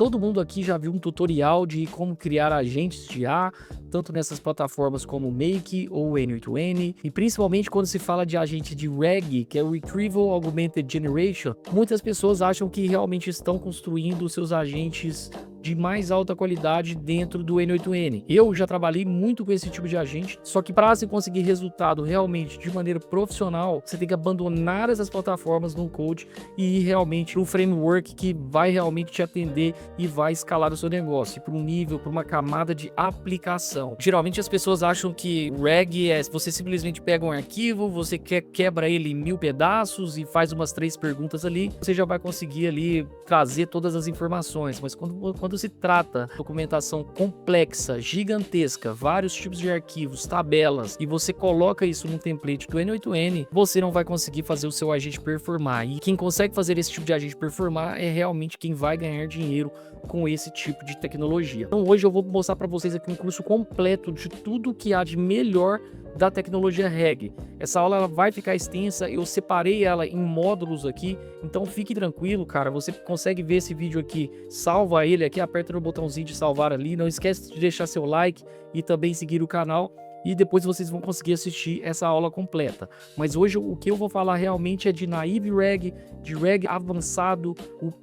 Todo mundo aqui já viu um tutorial de como criar agentes de IA, tanto nessas plataformas como o Make ou o N8N, e principalmente quando se fala de agente de RAG, que é o Retrieval Augmented Generation, muitas pessoas acham que realmente estão construindo seus agentes de mais alta qualidade dentro do N8N. Eu já trabalhei muito com esse tipo de agente, só que para se conseguir resultado realmente de maneira profissional, você tem que abandonar essas plataformas no code e ir realmente para um framework que vai realmente te atender e vai escalar o seu negócio para um nível, para uma camada de aplicação. Geralmente as pessoas acham que RAG é você simplesmente pega um arquivo, você quebra ele em 1000 pedaços e faz umas 3 perguntas ali, você já vai conseguir ali trazer todas as informações, mas quando se trata de documentação complexa, gigantesca, vários tipos de arquivos, tabelas, e você coloca isso num template do N8N, você não vai conseguir fazer o seu agente performar. E quem consegue fazer esse tipo de agente performar é realmente quem vai ganhar dinheiro com esse tipo de tecnologia. Então hoje eu vou mostrar para vocês aqui um curso completo de tudo que há de melhor da tecnologia RAG. Essa aula ela vai ficar extensa, eu separei ela em módulos aqui, então fique tranquilo, cara, você consegue ver esse vídeo aqui, salva ele aqui, aperta no botãozinho de salvar ali, não esquece de deixar seu like e também seguir o canal, e depois vocês vão conseguir assistir essa aula completa. Mas hoje o que eu vou falar realmente é de Naive RAG, de RAG avançado,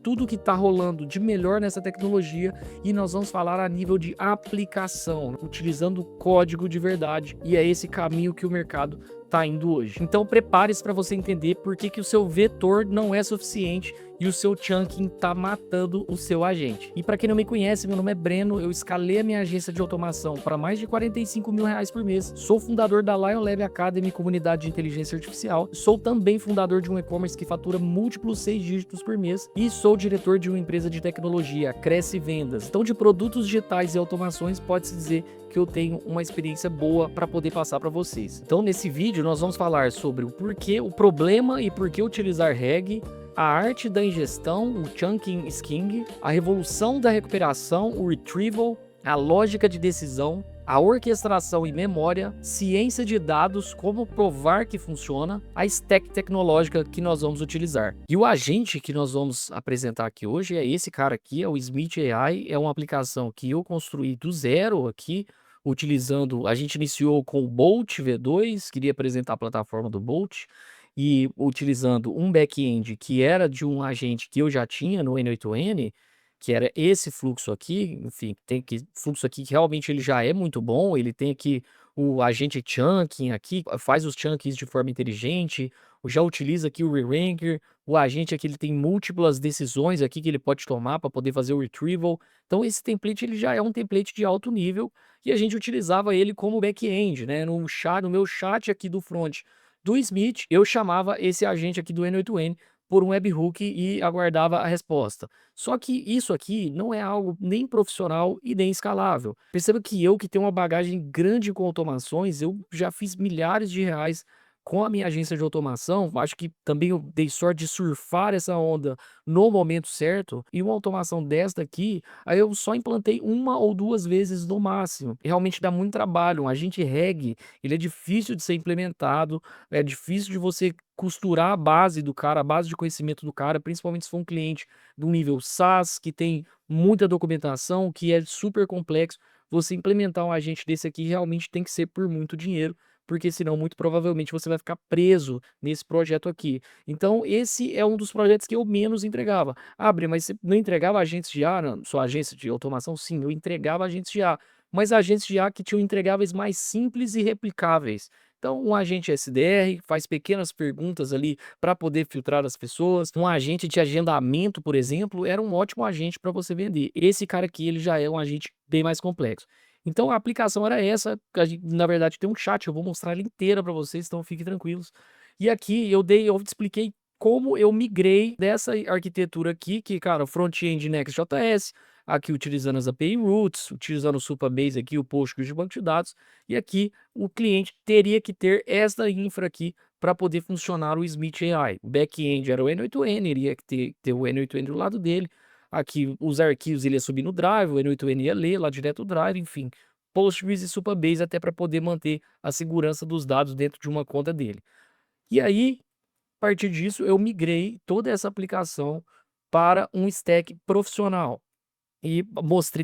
tudo que está rolando de melhor nessa tecnologia, e nós vamos falar a nível de aplicação, utilizando código de verdade, e é esse caminho que o mercado está indo hoje. Então prepare-se para você entender por que o seu vetor não é suficiente e o seu chunking tá matando o seu agente. E para quem não me conhece, meu nome é Breno, eu escalei a minha agência de automação para mais de 45 mil reais por mês, sou fundador da Lion Lab Academy, comunidade de inteligência artificial, sou também fundador de um e-commerce que fatura múltiplos 6 dígitos por mês e sou diretor de uma empresa de tecnologia, Cresce Vendas. Então de produtos digitais e automações pode-se dizer que eu tenho uma experiência boa para poder passar para vocês. Então nesse vídeo nós vamos falar sobre o porquê, o problema e por que utilizar RAG, a arte da ingestão, o chunking sking, a revolução da recuperação, o retrieval, a lógica de decisão, a orquestração e memória, ciência de dados, como provar que funciona, a stack tecnológica que nós vamos utilizar. E o agente que nós vamos apresentar aqui hoje é esse cara aqui, é o Smith AI, é uma aplicação que eu construí do zero aqui, utilizando, a gente iniciou com o Bolt V2, queria apresentar a plataforma do Bolt, e utilizando um back-end que era de um agente que eu já tinha no N8N, que era esse fluxo aqui, enfim, tem que fluxo aqui que realmente ele já é muito bom, ele tem aqui o agente chunking aqui, faz os chunkings de forma inteligente, já utiliza aqui o re-ranker, o agente aqui ele tem múltiplas decisões aqui que ele pode tomar para poder fazer o retrieval. Então esse template ele já é um template de alto nível e a gente utilizava ele como back-end, né, no meu chat aqui do front do Smith, eu chamava esse agente aqui do N8N por um webhook e aguardava a resposta. Só que isso aqui não é algo nem profissional e nem escalável. Perceba que eu, que tenho uma bagagem grande com automações, eu já fiz milhares de reais com a minha agência de automação. Acho que também eu dei sorte de surfar essa onda no momento certo. E uma automação desta aqui, aí eu só implantei 1 ou 2 vezes no máximo. Realmente dá muito trabalho. Um agente RAG, ele é difícil de ser implementado, é difícil de você costurar a base do cara, a base de conhecimento do cara, principalmente se for um cliente de um nível SaaS, que tem muita documentação, que é super complexo. Você implementar um agente desse aqui realmente tem que ser por muito dinheiro, porque senão muito provavelmente você vai ficar preso nesse projeto aqui. Então esse é um dos projetos que eu menos entregava. Ah, Bre, mas você não entregava agentes de IA na sua agência de automação? Sim, eu entregava agentes de IA, mas agentes de IA que tinham entregáveis mais simples e replicáveis. Então, um agente SDR faz pequenas perguntas ali para poder filtrar as pessoas. Um agente de agendamento, por exemplo, era um ótimo agente para você vender. Esse cara aqui, ele já é um agente bem mais complexo. Então, a aplicação era essa. Na verdade, tem um chat, eu vou mostrar ela inteira para vocês, então fiquem tranquilos. E aqui eu expliquei como eu migrei dessa arquitetura aqui, que, cara, front-end Next.js, aqui utilizando as API Roots, utilizando o Supabase aqui, o Postgres de banco de dados, e aqui o cliente teria que ter esta infra aqui para poder funcionar o Smith AI. O back-end era o N8N, iria ter o N8N do lado dele. Aqui os arquivos ele ia subir no Drive, o N8N ia ler lá direto do Drive, enfim. Postgres e Supabase até para poder manter a segurança dos dados dentro de uma conta dele. E aí, a partir disso, eu migrei toda essa aplicação para um stack profissional. E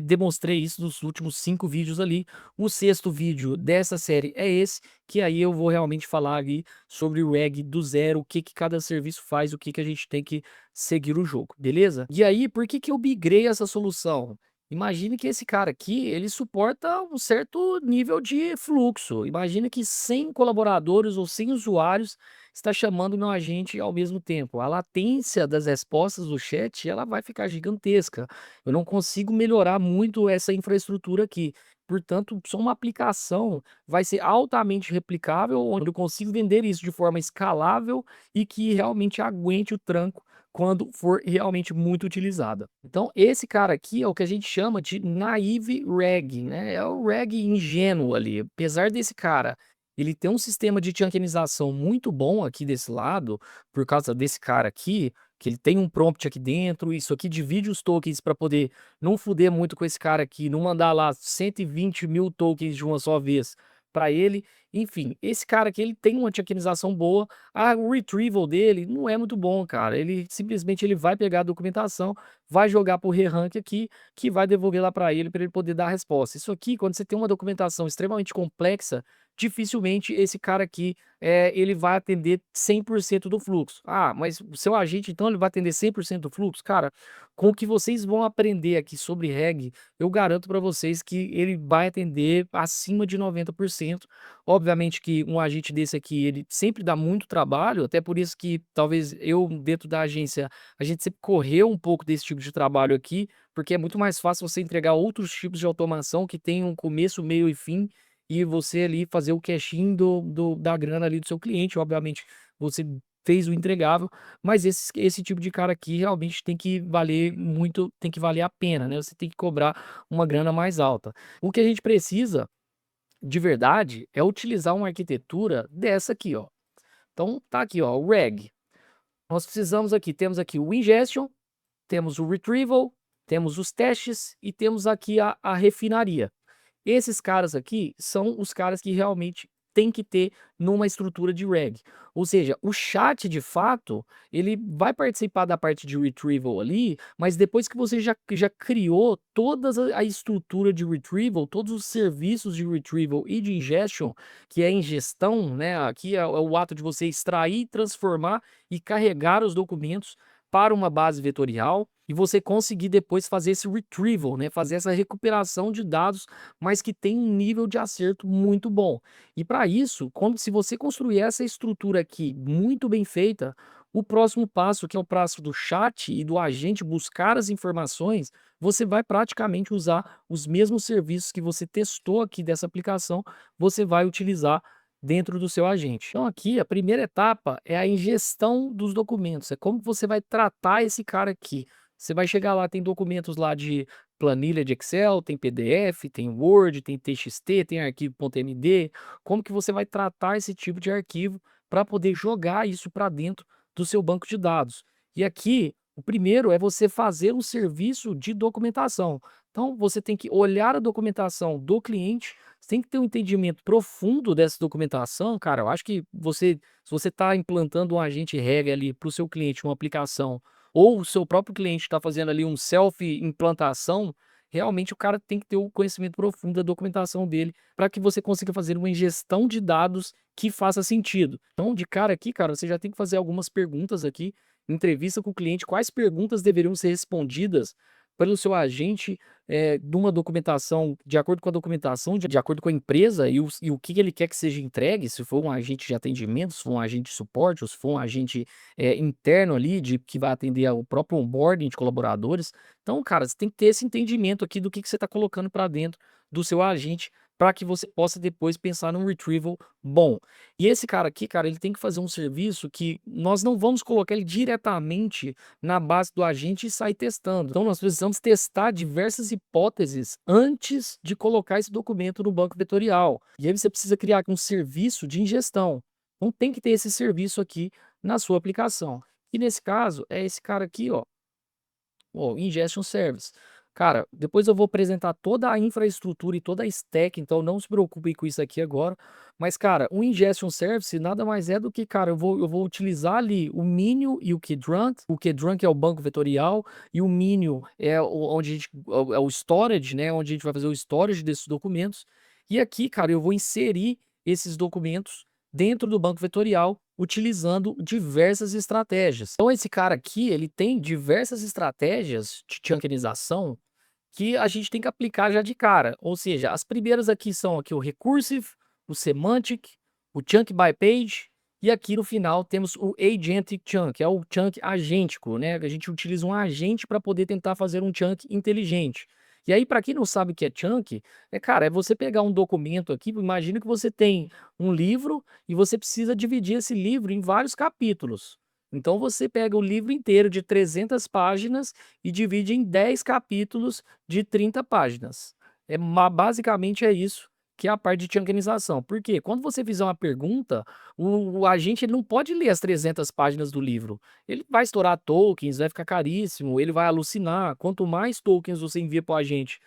demonstrei isso nos últimos 5 vídeos ali. O sexto vídeo dessa série é esse, que aí eu vou realmente falar ali sobre o RAG do zero, o que que cada serviço faz, o que que a gente tem que seguir o jogo, beleza? E aí, por que que eu migrei essa solução? Imagine que esse cara aqui, ele suporta um certo nível de fluxo. Imagina que 100 colaboradores ou 100 usuários está chamando meu agente ao mesmo tempo. A latência das respostas do chat, ela vai ficar gigantesca. Eu não consigo melhorar muito essa infraestrutura aqui. Portanto, só uma aplicação vai ser altamente replicável, onde eu consigo vender isso de forma escalável e que realmente aguente o tranco quando for realmente muito utilizada. Então, esse cara aqui é o que a gente chama de naive RAG, né? É o RAG ingênuo ali. Apesar desse cara ele ter um sistema de tonkenização muito bom aqui desse lado, por causa desse cara aqui, que ele tem um prompt aqui dentro, isso aqui divide os tokens para poder não fuder muito com esse cara aqui, não mandar lá 120.000 tokens de uma só vez para ele. Enfim, esse cara aqui ele tem uma tokenização boa, o retrieval dele não é muito bom, cara. Ele simplesmente ele vai pegar a documentação, vai jogar pro re-rank aqui, que vai devolver lá para ele poder dar a resposta. Isso aqui, quando você tem uma documentação extremamente complexa, dificilmente esse cara aqui ele vai atender 100% do fluxo. Ah, mas o seu agente, então, ele vai atender 100% do fluxo? Cara, com o que vocês vão aprender aqui sobre RAG, eu garanto para vocês que ele vai atender acima de 90%. Obviamente que um agente desse aqui, ele sempre dá muito trabalho, até por isso que talvez eu, dentro da agência, a gente sempre correu um pouco desse tipo de trabalho aqui, porque é muito mais fácil você entregar outros tipos de automação que tem um começo, meio e fim, e você ali fazer o cash-in da grana ali do seu cliente. Obviamente, você fez o entregável, mas esse tipo de cara aqui realmente tem que valer muito, tem que valer a pena, né? Você tem que cobrar uma grana mais alta. O que a gente precisa, de verdade, é utilizar uma arquitetura dessa aqui, ó. Então tá aqui, ó, o RAG. Nós precisamos aqui, temos aqui o ingestion, temos o retrieval, temos os testes e temos aqui a refinaria. Esses caras aqui são os caras que realmente tem que ter numa estrutura de RAG. Ou seja, o chat de fato, ele vai participar da parte de retrieval ali, mas depois que você já criou toda a estrutura de retrieval, todos os serviços de retrieval e de ingestion, que é a ingestão, né? Aqui é o ato de você extrair, transformar e carregar os documentos para uma base vetorial e você conseguir depois fazer esse retrieval, né? Fazer essa recuperação de dados, mas que tem um nível de acerto muito bom. E para isso, como se você construir essa estrutura aqui muito bem feita, o próximo passo, que é o passo do chat e do agente buscar as informações, você vai praticamente usar os mesmos serviços que você testou aqui dessa aplicação, você vai utilizar dentro do seu agente. Então aqui a primeira etapa é a ingestão dos documentos, é como você vai tratar esse cara aqui. Você vai chegar lá, tem documentos lá de planilha de Excel, tem PDF, tem Word, tem TXT, tem arquivo.md. Como que você vai tratar esse tipo de arquivo para poder jogar isso para dentro do seu banco de dados? E aqui, o primeiro é você fazer um serviço de documentação. Então, você tem que olhar a documentação do cliente, você tem que ter um entendimento profundo dessa documentação, cara. Eu acho que se você está implantando um agente regra ali para o seu cliente, uma aplicação, ou o seu próprio cliente está fazendo ali um self-implantação, realmente o cara tem que ter o conhecimento profundo da documentação dele para que você consiga fazer uma ingestão de dados que faça sentido. Então, de cara aqui, cara, você já tem que fazer algumas perguntas aqui, entrevista com o cliente, quais perguntas deveriam ser respondidas pelo seu agente de uma documentação, de acordo com a documentação, de acordo com a empresa e o que ele quer que seja entregue, se for um agente de atendimento, se for um agente de suporte, ou se for um agente interno ali, que vai atender ao próprio onboarding de colaboradores. Então, cara, você tem que ter esse entendimento aqui do que você está colocando para dentro do seu agente, para que você possa depois pensar num retrieval bom. E esse cara aqui, cara, ele tem que fazer um serviço que nós não vamos colocar ele diretamente na base do agente e sair testando. Então, nós precisamos testar diversas hipóteses antes de colocar esse documento no banco vetorial. E aí você precisa criar um serviço de ingestão. Então, tem que ter esse serviço aqui na sua aplicação. E nesse caso, é esse cara aqui, ó, o Ingestion Service. Cara, depois eu vou apresentar toda a infraestrutura e toda a stack, então não se preocupe com isso aqui agora. Mas, cara, o Ingestion Service nada mais é do que, cara, eu vou utilizar ali o Minio e o Keytrank. O Keytrank é o banco vetorial e o Minio é onde a gente, é o storage, né? Onde a gente vai fazer o storage desses documentos. E aqui, cara, eu vou inserir esses documentos dentro do banco vetorial utilizando diversas estratégias. Então, esse cara aqui, ele tem diversas estratégias de chunkinização que a gente tem que aplicar já de cara. Ou seja, as primeiras aqui são aqui o recursive, o semantic, o chunk by page e aqui no final temos o agentic chunk, é o chunk agêntico, né? A gente utiliza um agente para poder tentar fazer um chunk inteligente. E aí, para quem não sabe o que é chunk, cara, é você pegar um documento aqui, imagina que você tem um livro e você precisa dividir esse livro em vários capítulos. Então você pega o livro inteiro de 300 páginas e divide em 10 capítulos de 30 páginas. Basicamente é isso que é a parte de chunkinização. Por quê? Quando você fizer uma pergunta, o agente ele não pode ler as 300 páginas do livro. Ele vai estourar tokens, vai ficar caríssimo, ele vai alucinar. Quanto mais tokens você envia para o agente,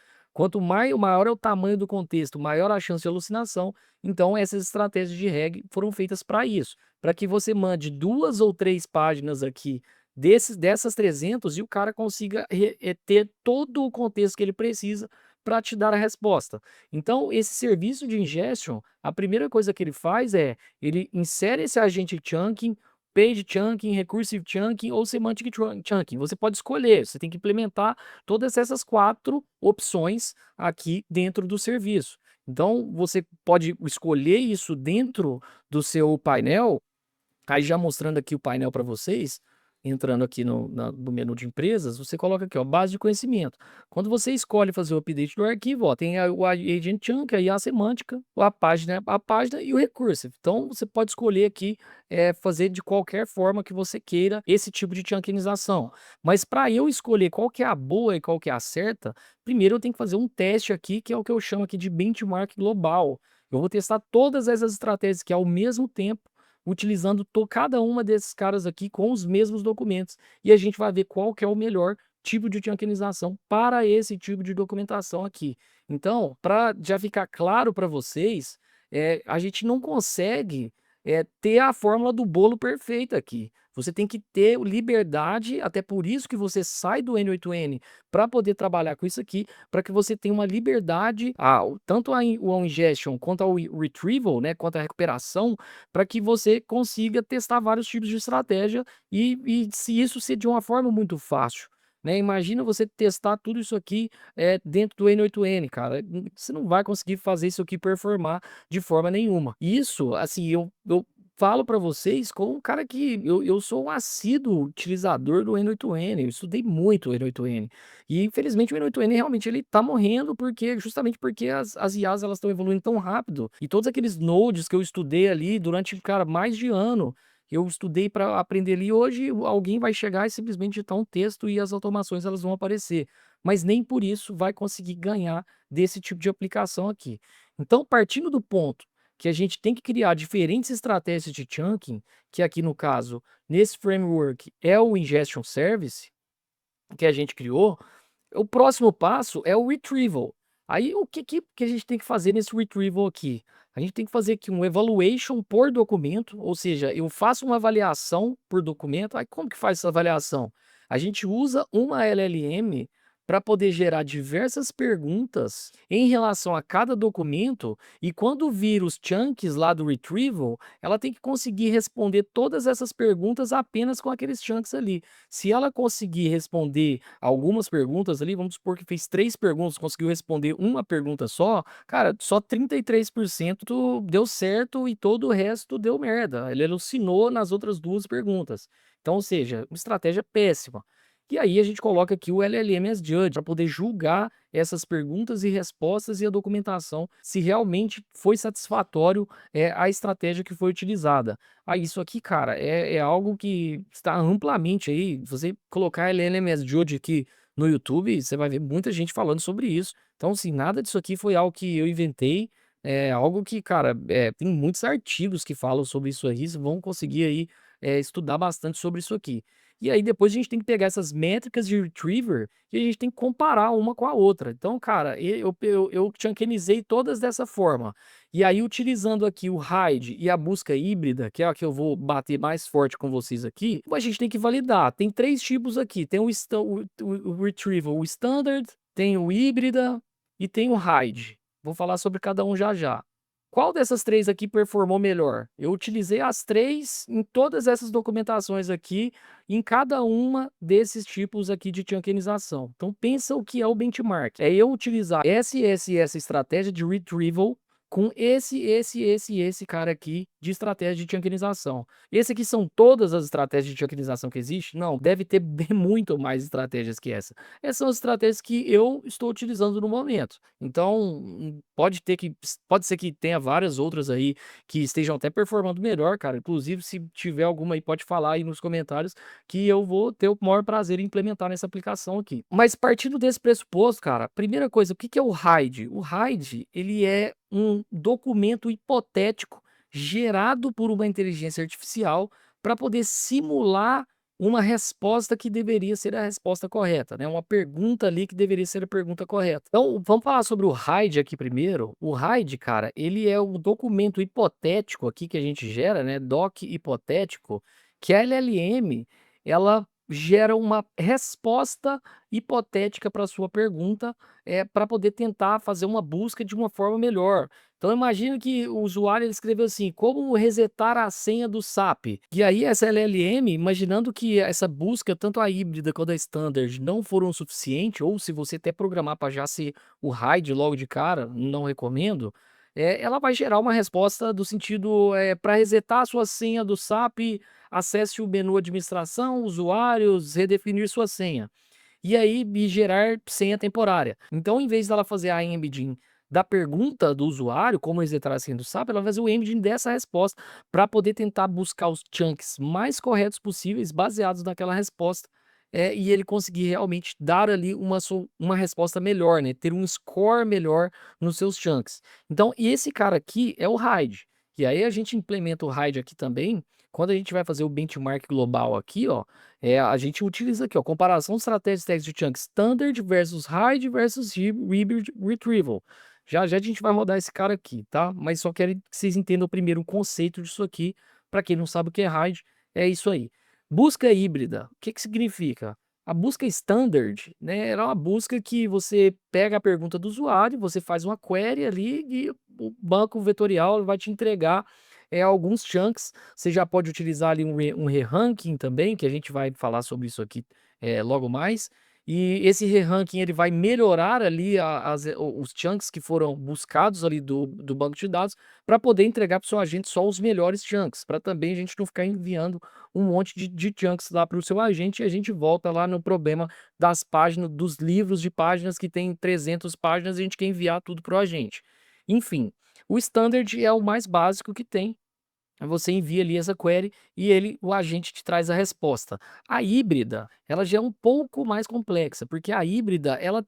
maior é o tamanho do contexto, maior a chance de alucinação. Então essas estratégias de REG foram feitas para isso, para que você mande 2 ou 3 páginas aqui dessas 300 e o cara consiga ter todo o contexto que ele precisa para te dar a resposta. Então, esse serviço de ingestion, a primeira coisa que ele faz é, ele insere esse agente chunking, page chunking, recursive chunking ou semantic chunking. Você pode escolher, você tem que implementar todas essas 4 opções aqui dentro do serviço. Então, você pode escolher isso dentro do seu painel. Aí já mostrando aqui o painel para vocês, entrando aqui no menu de empresas, você coloca aqui, ó, base de conhecimento. Quando você escolhe fazer o update do arquivo, ó, tem o agent chunk, aí a semântica, a página e o recursive. Então você pode escolher aqui fazer de qualquer forma que você queira esse tipo de chunkinização. Mas para eu escolher qual que é a boa e qual que é a certa, primeiro eu tenho que fazer um teste aqui, que é o que eu chamo aqui de benchmark global. Eu vou testar todas essas estratégias que ao mesmo tempo utilizando cada uma desses caras aqui com os mesmos documentos. E a gente vai ver qual que é o melhor tipo de chunkinização para esse tipo de documentação aqui. Então, para já ficar claro para vocês, a gente não consegue ter a fórmula do bolo perfeita aqui. Você tem que ter liberdade, até por isso que você sai do N8N para poder trabalhar com isso aqui, para que você tenha uma liberdade, tanto o ingestion quanto ao retrieval, né, quanto a recuperação, para que você consiga testar vários tipos de estratégia e se isso ser de uma forma muito fácil. Né? Imagina você testar tudo isso aqui dentro do N8N, cara. Você não vai conseguir fazer isso aqui performar de forma nenhuma. Isso, assim, eu falo para vocês como um cara que eu sou um assíduo utilizador do N8N, eu estudei muito o N8N. E infelizmente o N8N realmente ele tá morrendo justamente porque as IAs elas estão evoluindo tão rápido. E todos aqueles nodes que eu estudei ali durante, cara, mais de ano, eu estudei para aprender ali, hoje alguém vai chegar e simplesmente digitar um texto e as automações elas vão aparecer. Mas nem por isso vai conseguir ganhar desse tipo de aplicação aqui. Então, partindo do ponto que a gente tem que criar diferentes estratégias de chunking, que aqui no caso, nesse framework, é o Ingestion Service, que a gente criou, o próximo passo é o retrieval. Aí o que a gente tem que fazer nesse retrieval aqui? A gente tem que fazer aqui um evaluation por documento, ou seja, eu faço uma avaliação por documento. Aí como que faz essa avaliação? A gente usa uma LLM para poder gerar diversas perguntas em relação a cada documento e quando vir os chunks lá do retrieval, ela tem que conseguir responder todas essas perguntas apenas com aqueles chunks ali. Se ela conseguir responder algumas perguntas ali, vamos supor que fez 3 perguntas, conseguiu responder uma pergunta só, cara, só 33% deu certo e todo o resto deu merda. Ele alucinou nas outras 2 perguntas. Então, ou seja, uma estratégia péssima. E aí a gente coloca aqui o LLM as Judge para poder julgar essas perguntas e respostas e a documentação se realmente foi satisfatório a estratégia que foi utilizada. Aí isso aqui, cara, é algo que está amplamente aí. Se você colocar LLMS Judge aqui no YouTube, você vai ver muita gente falando sobre isso. Então, assim, nada disso aqui foi algo que eu inventei. É algo que, cara, tem muitos artigos que falam sobre isso aí. Vocês vão conseguir aí estudar bastante sobre isso aqui. E aí depois a gente tem que pegar essas métricas de retriever e a gente tem que comparar uma com a outra. Então, cara, eu chunkinizei todas dessa forma. E aí, utilizando aqui o hide e a busca híbrida, que é a que eu vou bater mais forte com vocês aqui, a gente tem que validar. Tem 3 tipos aqui, tem o retrieval, o standard, tem o híbrida e tem o hide. Vou falar sobre cada um já já. Qual dessas 3 aqui performou melhor? Eu utilizei as 3 em todas essas documentações aqui, em cada uma desses tipos aqui de chunkinização. Então pensa o que é o benchmark. É eu utilizar essa estratégia de retrieval com esse cara aqui de estratégia de chunkinização. Esse aqui são todas as estratégias de chunkinização que existe? Não, deve ter bem muito mais estratégias que essa. Essas são as estratégias que eu estou utilizando no momento. Então, pode ser que tenha várias outras aí que estejam até performando melhor, cara. Inclusive, se tiver alguma aí, pode falar aí nos comentários que eu vou ter o maior prazer em implementar nessa aplicação aqui. Mas partindo desse pressuposto, cara, primeira coisa, o que que é o RAID? O RAID, ele é um documento hipotético gerado por uma inteligência artificial para poder simular uma resposta que deveria ser a resposta correta, né? Uma pergunta ali que deveria ser a pergunta correta. Então, vamos falar sobre o RAID aqui primeiro. O RAID, cara, ele é o documento hipotético aqui que a gente gera, né? Doc hipotético, que a LLM, ela gera uma resposta hipotética para a sua pergunta, para poder tentar fazer uma busca de uma forma melhor. Então imagina que o usuário ele escreveu assim: "Como resetar a senha do SAP?". E aí essa LLM, imaginando que essa busca, tanto a híbrida quanto a standard, não foram o suficiente, ou se você até programar para já ser o RAID logo de cara, não recomendo, ela vai gerar uma resposta do sentido, "Para resetar a sua senha do SAP, acesse o menu administração, usuários, redefinir sua senha". E aí me gerar senha temporária. Então, em vez dela fazer a embedding da pergunta do usuário, como resetar a senha do SAP, ela vai fazer o embedding dessa resposta para poder tentar buscar os chunks mais corretos possíveis, baseados naquela resposta, e ele conseguir realmente dar ali uma resposta melhor, né? Ter um score melhor nos seus chunks. Então, esse cara aqui é o RAID. E aí a gente implementa o RAID aqui também, quando a gente vai fazer o benchmark global aqui, ó, a gente utiliza aqui, ó, comparação de estratégias de chunk standard versus hide versus hybrid retrieval. Já já a gente vai rodar esse cara aqui, tá? Mas só quero que vocês entendam primeiro o conceito disso aqui. Para quem não sabe o que é hide, é isso aí. Busca híbrida, o que que significa? A busca standard, né, era uma busca que você pega a pergunta do usuário, você faz uma query ali e o banco vetorial vai te entregar alguns chunks. Você já pode utilizar ali um re-ranking também, que a gente vai falar sobre isso aqui logo mais. E esse re-ranking ele vai melhorar ali os chunks que foram buscados ali do banco de dados para poder entregar para o seu agente só os melhores chunks, para também a gente não ficar enviando um monte de chunks lá para o seu agente e a gente volta lá no problema das páginas, dos livros de páginas que tem 300 páginas e a gente quer enviar tudo para o agente. Enfim, o standard é o mais básico que tem. Você envia ali essa query e o agente te traz a resposta. A híbrida, ela já é um pouco mais complexa, porque a híbrida, ela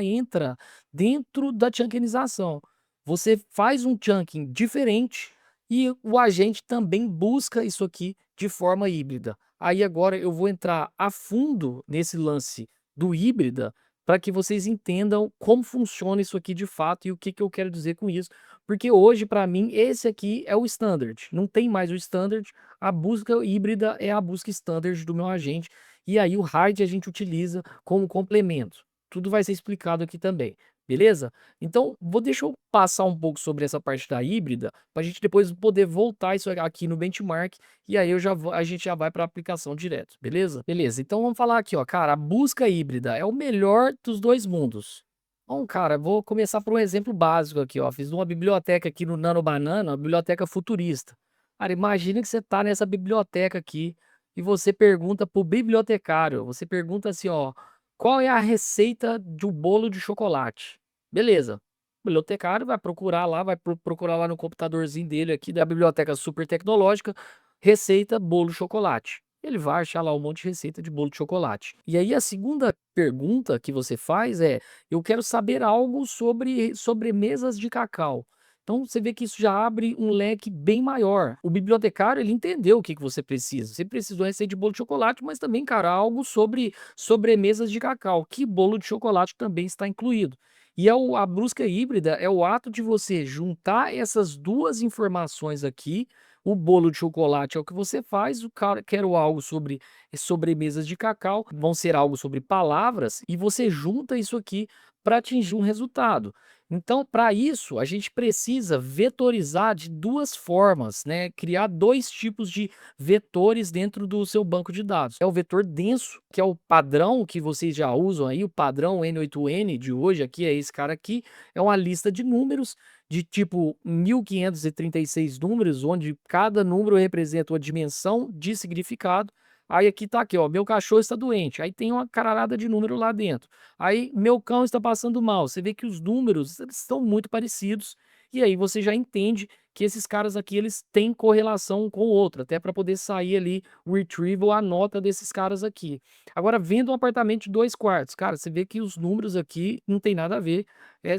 entra dentro da chunkinização. Você faz um chunking diferente e o agente também busca isso aqui de forma híbrida. Aí agora eu vou entrar a fundo nesse lance do híbrida para que vocês entendam como funciona isso aqui de fato e o que que eu quero dizer com isso. Porque hoje, para mim, esse aqui é o standard. Não tem mais o standard. A busca híbrida é a busca standard do meu agente. E aí o hide a gente utiliza como complemento. Tudo vai ser explicado aqui também. Beleza? Então, deixa eu passar um pouco sobre essa parte da híbrida, para a gente depois poder voltar isso aqui no benchmark, e aí a gente já vai para a aplicação direto, beleza? Beleza, então vamos falar aqui, ó, cara, a busca híbrida é o melhor dos dois mundos. Bom, cara, vou começar por um exemplo básico aqui, ó. Fiz uma biblioteca aqui no Nano Banana, uma biblioteca futurista. Cara, imagina que você tá nessa biblioteca aqui e você pergunta pro bibliotecário, você pergunta assim, ó, qual é a receita de um bolo de chocolate? Beleza. O bibliotecário vai procurar lá, procurar lá no computadorzinho dele aqui da biblioteca super tecnológica, receita bolo de chocolate. Ele vai achar lá um monte de receita de bolo de chocolate. E aí a segunda pergunta que você faz é: eu quero saber algo sobre sobremesas de cacau. Então você vê que isso já abre um leque bem maior. O bibliotecário, ele entendeu o que que você precisa. Você precisa de uma receita de bolo de chocolate, mas também, cara, algo sobre sobremesas de cacau, que bolo de chocolate também está incluído. E a busca híbrida é o ato de você juntar essas duas informações aqui. O bolo de chocolate é o que você faz, o cara quer algo sobre sobremesas de cacau, vão ser algo sobre palavras, e você junta isso aqui para atingir um resultado. Então, para isso, a gente precisa vetorizar de duas formas, né? Criar dois tipos de vetores dentro do seu banco de dados. É o vetor denso, que é o padrão que vocês já usam aí, o padrão N8N de hoje aqui, é esse cara aqui, é uma lista de números de tipo 1536 números, onde cada número representa uma dimensão de significado. Aí aqui tá aqui, ó, meu cachorro está doente. Aí tem uma caralhada de número lá dentro. Aí meu cão está passando mal. Você vê que os números eles estão muito parecidos e aí você já entende que esses caras aqui eles têm correlação um com o outro, até para poder sair ali o retrieval, a nota desses caras aqui. Agora, vendo um apartamento de 2 quartos, cara, você vê que os números aqui não tem nada a ver,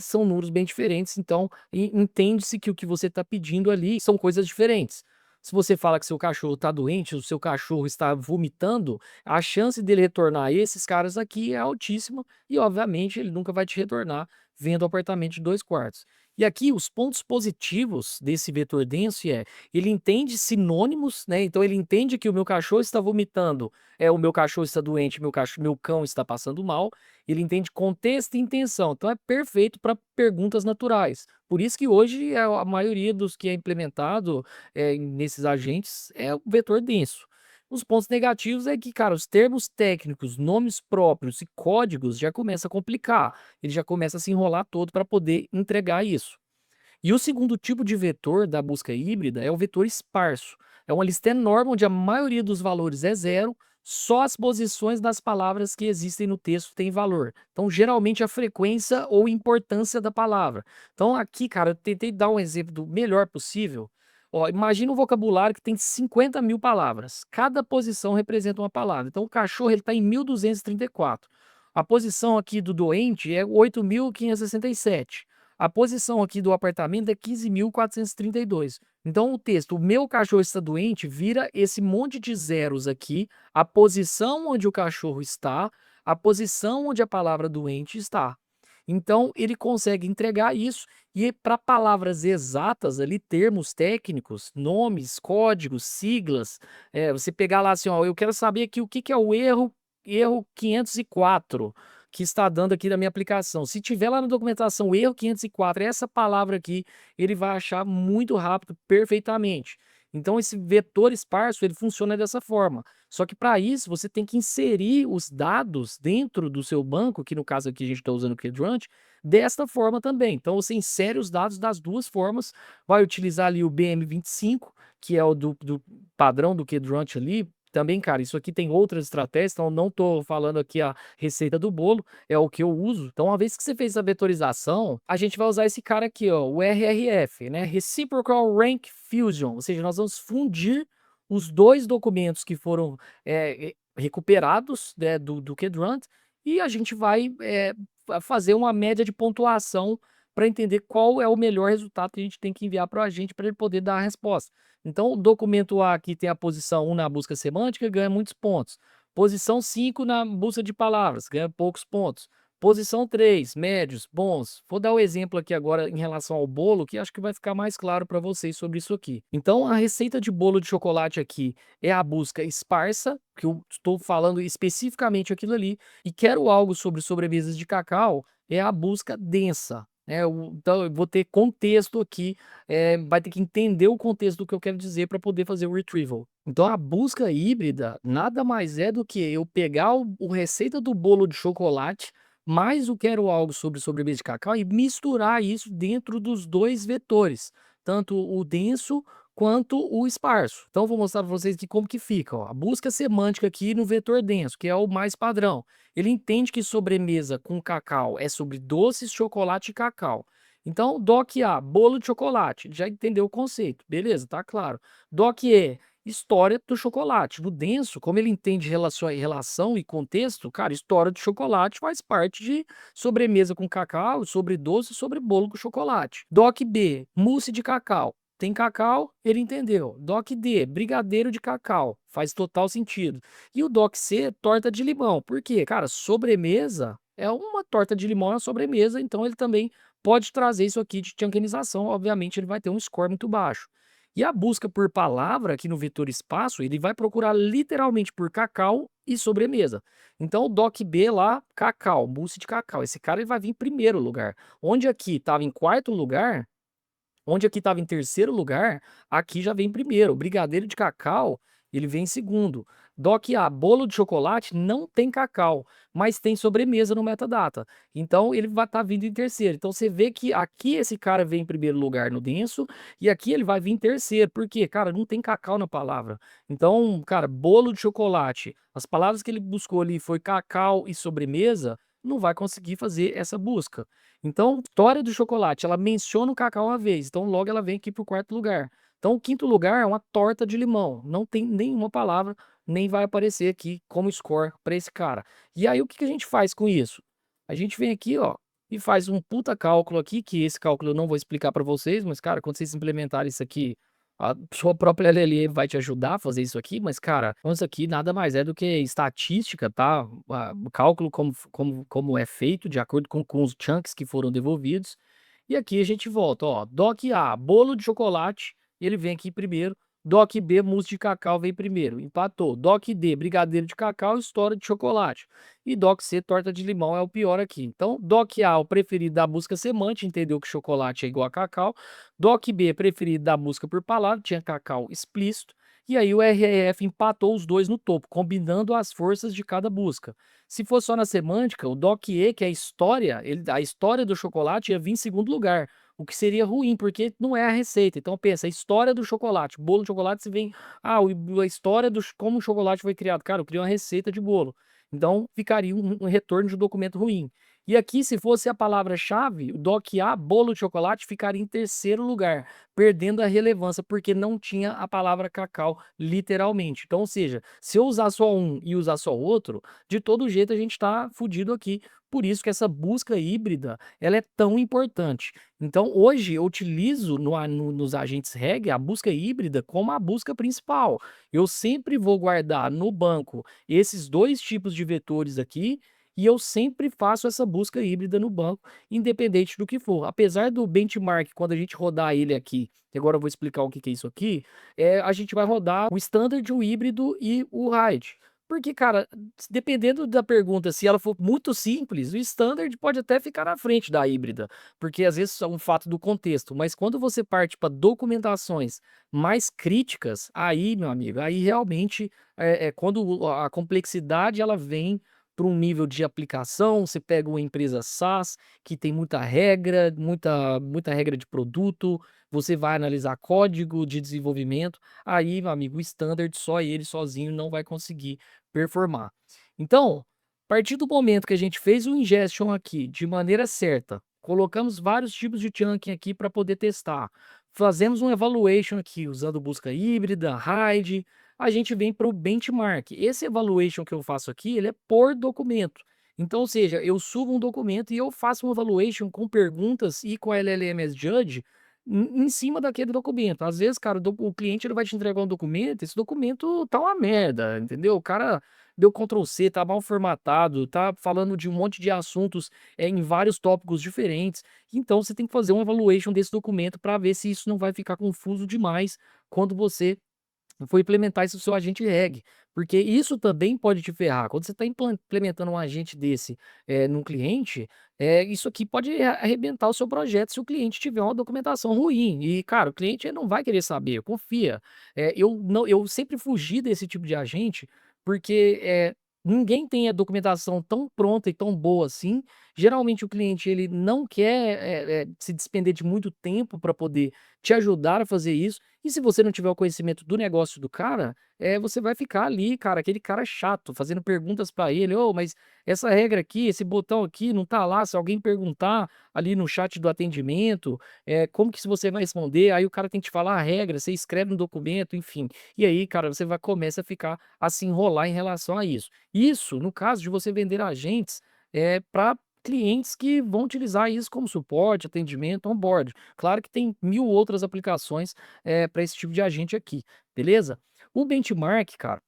são números bem diferentes, então entende-se que o que você está pedindo ali são coisas diferentes. Se você fala que seu cachorro está doente, o seu cachorro está vomitando, a chance dele retornar a esses caras aqui é altíssima e, obviamente, ele nunca vai te retornar vendo o apartamento de 2 quartos. E aqui os pontos positivos desse vetor denso ele entende sinônimos, né? Então ele entende que o meu cachorro está vomitando, o meu cachorro está doente, meu cão está passando mal. Ele entende contexto e intenção. Então é perfeito para perguntas naturais. Por isso que hoje a maioria dos que é implementado nesses agentes é o vetor denso. Os pontos negativos é que, cara, os termos técnicos, nomes próprios e códigos já começa a complicar. Ele já começa a se enrolar todo para poder entregar isso. E o segundo tipo de vetor da busca híbrida é o vetor esparso. É uma lista enorme onde a maioria dos valores é zero, só as posições das palavras que existem no texto têm valor. Então, geralmente, a frequência ou importância da palavra. Então, aqui, cara, eu tentei dar um exemplo do melhor possível. Ó, imagina um vocabulário que tem 50 mil palavras. Cada posição representa uma palavra. Então, o cachorro está em 1234. A posição aqui do doente é 8.567. A posição aqui do apartamento é 15.432. Então o texto, o meu cachorro está doente, vira esse monte de zeros aqui, a posição onde o cachorro está, a posição onde a palavra doente está. Então ele consegue entregar isso e para palavras exatas ali, termos técnicos, nomes, códigos, siglas, você pegar lá assim, ó, eu quero saber aqui o que que é o erro 504 que está dando aqui na minha aplicação. Se tiver lá na documentação erro 504, essa palavra aqui, ele vai achar muito rápido, perfeitamente. Então esse vetor esparso, ele funciona dessa forma. Só que para isso você tem que inserir os dados dentro do seu banco, que no caso aqui a gente está usando o Quadrant, desta forma também. Então você insere os dados das duas formas, vai utilizar ali o BM25, que é o do padrão do Quadrant ali. Também, cara, isso aqui tem outras estratégias, então não estou falando aqui a receita do bolo, é o que eu uso. Então, uma vez que você fez a vetorização, a gente vai usar esse cara aqui, ó, o RRF, né? Reciprocal Rank Fusion, ou seja, nós vamos fundir os dois documentos que foram recuperados, né, do Quadrant e a gente vai fazer uma média de pontuação para entender qual é o melhor resultado que a gente tem que enviar para o agente para ele poder dar a resposta. Então, o documento A aqui tem a posição 1 na busca semântica, ganha muitos pontos. Posição 5 na busca de palavras, ganha poucos pontos. Posição 3, médios, bons. Vou dar o exemplo aqui agora em relação ao bolo, que acho que vai ficar mais claro para vocês sobre isso aqui. Então, a receita de bolo de chocolate aqui é a busca esparsa, que eu estou falando especificamente aquilo ali, e quero algo sobre sobremesas de cacau, é a busca densa. Então, eu vou ter contexto aqui, vai ter que entender o contexto do que eu quero dizer para poder fazer o retrieval. Então, a busca híbrida nada mais é do que eu pegar o receita do bolo de chocolate mais o quero algo sobre sobremesa de cacau e misturar isso dentro dos dois vetores, tanto o denso quanto o esparso. Então, eu vou mostrar para vocês aqui como que fica. Ó. A busca semântica aqui no vetor denso, que é o mais padrão. Ele entende que sobremesa com cacau é sobre doces, chocolate e cacau. Então, DOC A, bolo de chocolate, já entendeu o conceito, beleza, tá claro. DOC E, História do chocolate. O denso, como ele entende relação e contexto, cara, história do chocolate faz parte de sobremesa com cacau, sobre doce, sobre bolo com chocolate. Doc B, mousse de cacau. Tem cacau, ele entendeu. Doc D, brigadeiro de cacau. Faz total sentido. E o Doc C, torta de limão. Por quê? Cara, sobremesa é uma torta de limão, é uma sobremesa, então ele também pode trazer isso aqui de tchanquenização. Obviamente, ele vai ter um score muito baixo. E a busca por palavra aqui no vetor espaço, ele vai procurar literalmente por cacau e sobremesa. Então o Doc B lá, cacau, mousse de cacau. Esse cara ele vai vir em primeiro lugar. Onde aqui estava em quarto lugar, onde aqui estava em terceiro lugar, aqui já vem em primeiro. Brigadeiro de cacau, ele vem em segundo. Doc A, bolo de chocolate não tem cacau, mas tem sobremesa no metadata. Então ele vai estar vindo em terceiro. Então você vê que aqui esse cara vem em primeiro lugar no denso e aqui ele vai vir em terceiro. Por quê? Cara, não tem cacau na palavra. Então, cara, bolo de chocolate. As palavras que ele buscou ali foi cacau e sobremesa, não vai conseguir fazer essa busca. Então, história do chocolate, ela menciona o cacau uma vez, então logo ela vem aqui para o quarto lugar. Então, o quinto lugar é uma torta de limão, não tem nenhuma palavra, nem vai aparecer aqui como score para esse cara. E aí, o que que a gente faz com isso? A gente vem aqui, ó, e faz um puta cálculo aqui, que esse cálculo eu não vou explicar para vocês, mas, cara, quando vocês implementarem isso aqui, a sua própria LLM vai te ajudar a fazer isso aqui, mas, cara, então isso aqui nada mais é do que estatística, tá? O cálculo como é feito de acordo com os chunks que foram devolvidos. E aqui a gente volta, ó, Doc A, bolo de chocolate, ele vem aqui primeiro. Doc B, mousse de cacau vem primeiro, empatou. Doc D, brigadeiro de cacau, história de chocolate. E Doc C, torta de limão é o pior aqui. Então, Doc A, o preferido da busca semântica, entendeu que chocolate é igual a cacau. Doc B, preferido da busca por palavra, tinha cacau explícito. E aí o REF empatou os dois no topo, combinando as forças de cada busca. Se for só na semântica, o Doc E, que é a história, a história do chocolate ia vir em segundo lugar, o que seria ruim, porque não é a receita. Então pensa, a história do chocolate, bolo de chocolate, se vem, a história como o chocolate foi criado. Cara, eu criei uma receita de bolo. Então ficaria um retorno de um documento ruim. E aqui, se fosse a palavra-chave, o Doc A, bolo de chocolate, ficaria em terceiro lugar, perdendo a relevância, porque não tinha a palavra cacau, literalmente. Então, ou seja, se eu usar só um e usar só outro, de todo jeito a gente está fudido aqui. Por isso que essa busca híbrida, ela é tão importante. Então, hoje eu utilizo nos agentes REG a busca híbrida como a busca principal. Eu sempre vou guardar no banco esses dois tipos de vetores aqui e eu sempre faço essa busca híbrida no banco, independente do que for. Apesar do benchmark, quando a gente rodar ele aqui, e agora eu vou explicar o que que é isso aqui, a gente vai rodar o standard, o híbrido e o hide. Porque, cara, dependendo da pergunta, se ela for muito simples, o standard pode até ficar na frente da híbrida, porque às vezes é um fato do contexto, mas quando você parte para documentações mais críticas, aí, meu amigo, aí realmente é quando a complexidade ela vem para um nível de aplicação. Você pega uma empresa SaaS que tem muita regra de produto, você vai analisar código de desenvolvimento, aí, meu amigo, o standard só ele sozinho não vai conseguir performar. Então, a partir do momento que a gente fez o ingestion aqui de maneira certa, colocamos vários tipos de chunking aqui para poder testar, fazemos um evaluation aqui usando busca híbrida, RAID, a gente vem para o benchmark. Esse evaluation que eu faço aqui, ele é por documento. Então, ou seja, eu subo um documento e eu faço um evaluation com perguntas e com a LLM Judge em cima daquele documento. Às vezes, cara, o cliente ele vai te entregar um documento, esse documento tá uma merda, entendeu? O cara deu Ctrl C, tá mal formatado, tá falando de um monte de assuntos em vários tópicos diferentes. Então, você tem que fazer um evaluation desse documento para ver se isso não vai ficar confuso demais quando você for implementar isso no seu agente REG, porque isso também pode te ferrar. Quando você está implementando um agente desse num cliente, isso aqui pode arrebentar o seu projeto se o cliente tiver uma documentação ruim. E, cara, o cliente ele não vai querer saber, confia. Eu sempre fugi desse tipo de agente, porque ninguém tem a documentação tão pronta e tão boa assim, Geralmente o cliente ele não quer, se despender de muito tempo para poder te ajudar a fazer isso, e se você não tiver o conhecimento do negócio do cara, você vai ficar ali, cara, aquele cara chato, fazendo perguntas para ele: "Ô, mas essa regra aqui, esse botão aqui não tá lá, se alguém perguntar ali no chat do atendimento, como que se você vai responder?" Aí o cara tem que te falar a regra, você escreve no documento, enfim. E aí, cara, você vai começa a ficar a se enrolar em relação a isso. Isso, no caso de você vender agentes, para clientes que vão utilizar isso como suporte, atendimento, onboard. Claro que tem 1000 outras aplicações, para esse tipo de agente aqui, beleza? O benchmark, cara,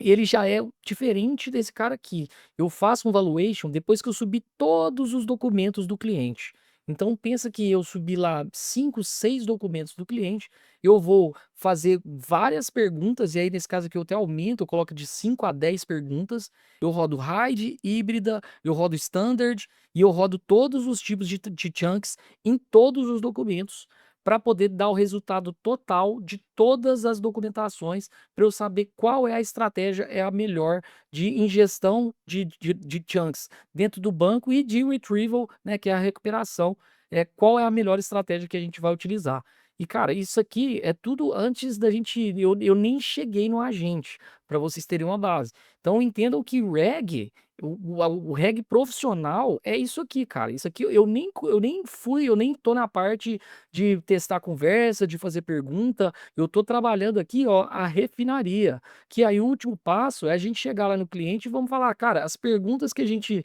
ele já é diferente desse cara aqui. Eu faço um valuation depois que eu subir todos os documentos do cliente. Então pensa que eu subi lá 5, 6 documentos do cliente, eu vou fazer várias perguntas, e aí nesse caso aqui eu até aumento, eu coloco de 5 a 10 perguntas, eu rodo RAID, híbrida, eu rodo standard, e eu rodo todos os tipos de chunks em todos os documentos, para poder dar o resultado total de todas as documentações, para eu saber qual é a estratégia é a melhor de ingestão de chunks dentro do banco e de retrieval, né, que é a recuperação, qual é a melhor estratégia que a gente vai utilizar. E cara, isso aqui é tudo antes da gente eu nem cheguei no agente, para vocês terem uma base. Então entendam que o reg profissional é isso aqui, cara, isso aqui eu nem tô na parte de testar conversa, de fazer pergunta, eu tô trabalhando aqui, ó, a refinaria, que aí o último passo é a gente chegar lá no cliente e vamos falar: "Cara, as perguntas que a gente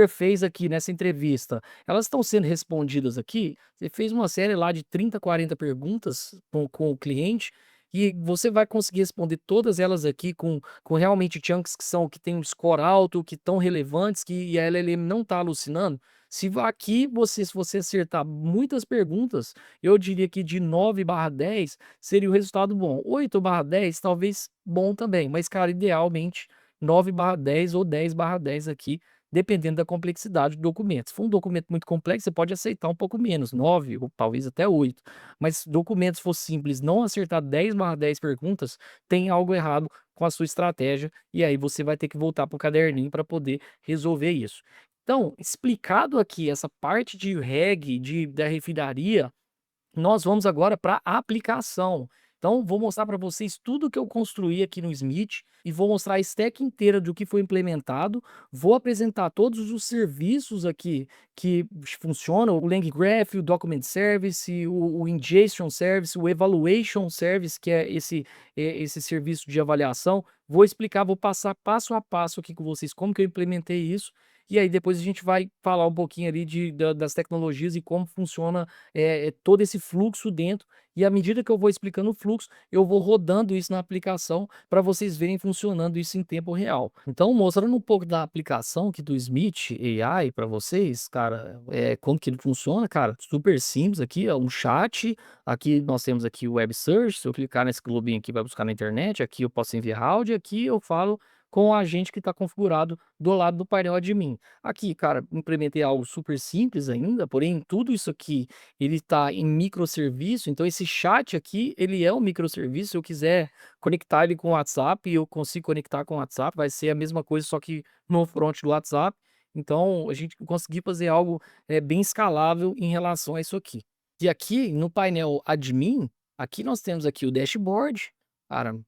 fez aqui nessa entrevista, elas estão sendo respondidas aqui?" Você fez uma série lá de 30, 40 perguntas com o cliente, e você vai conseguir responder todas elas aqui com realmente chunks que tem um score alto, que estão relevantes, que e a LLM não está alucinando. Se você acertar muitas perguntas, eu diria que de 9/10 seria o resultado bom. 8/10 talvez bom também, mas cara, idealmente 9/10 ou 10/10 aqui, dependendo da complexidade do documento. Se for um documento muito complexo, você pode aceitar um pouco menos, 9 ou talvez até 8. Mas se documento for simples, não acertar 10/10 perguntas, tem algo errado com a sua estratégia, e aí você vai ter que voltar para o caderninho para poder resolver isso. Então, explicado aqui essa parte de reg, da refinaria, nós vamos agora para a aplicação. Então, vou mostrar para vocês tudo que eu construí aqui no Smith e vou mostrar a stack inteira do que foi implementado. Vou apresentar todos os serviços aqui que funcionam: o LangGraph, o Document Service, o Ingestion Service, o Evaluation Service, que é esse serviço de avaliação. Vou explicar, vou passar passo a passo aqui com vocês como que eu implementei isso. E aí depois a gente vai falar um pouquinho ali das tecnologias e como funciona todo esse fluxo dentro, e à medida que eu vou explicando o fluxo, eu vou rodando isso na aplicação para vocês verem funcionando isso em tempo real. Então, mostrando um pouco da aplicação aqui do Smith AI para vocês, cara, como que ele funciona, cara, super simples aqui, é um chat, aqui nós temos aqui o Web Search, se eu clicar nesse globinho aqui vai buscar na internet, aqui eu posso enviar áudio, aqui eu falo com o agente que está configurado do lado do painel admin. Aqui, cara, implementei algo super simples ainda, porém tudo isso aqui ele está em microserviço, então esse chat aqui, ele é um microserviço. Se eu quiser conectar ele com o WhatsApp, eu consigo conectar com o WhatsApp, vai ser a mesma coisa, só que no front do WhatsApp. Então, a gente conseguir fazer algo bem escalável em relação a isso aqui. E aqui no painel admin, aqui nós temos aqui o dashboard. Cara,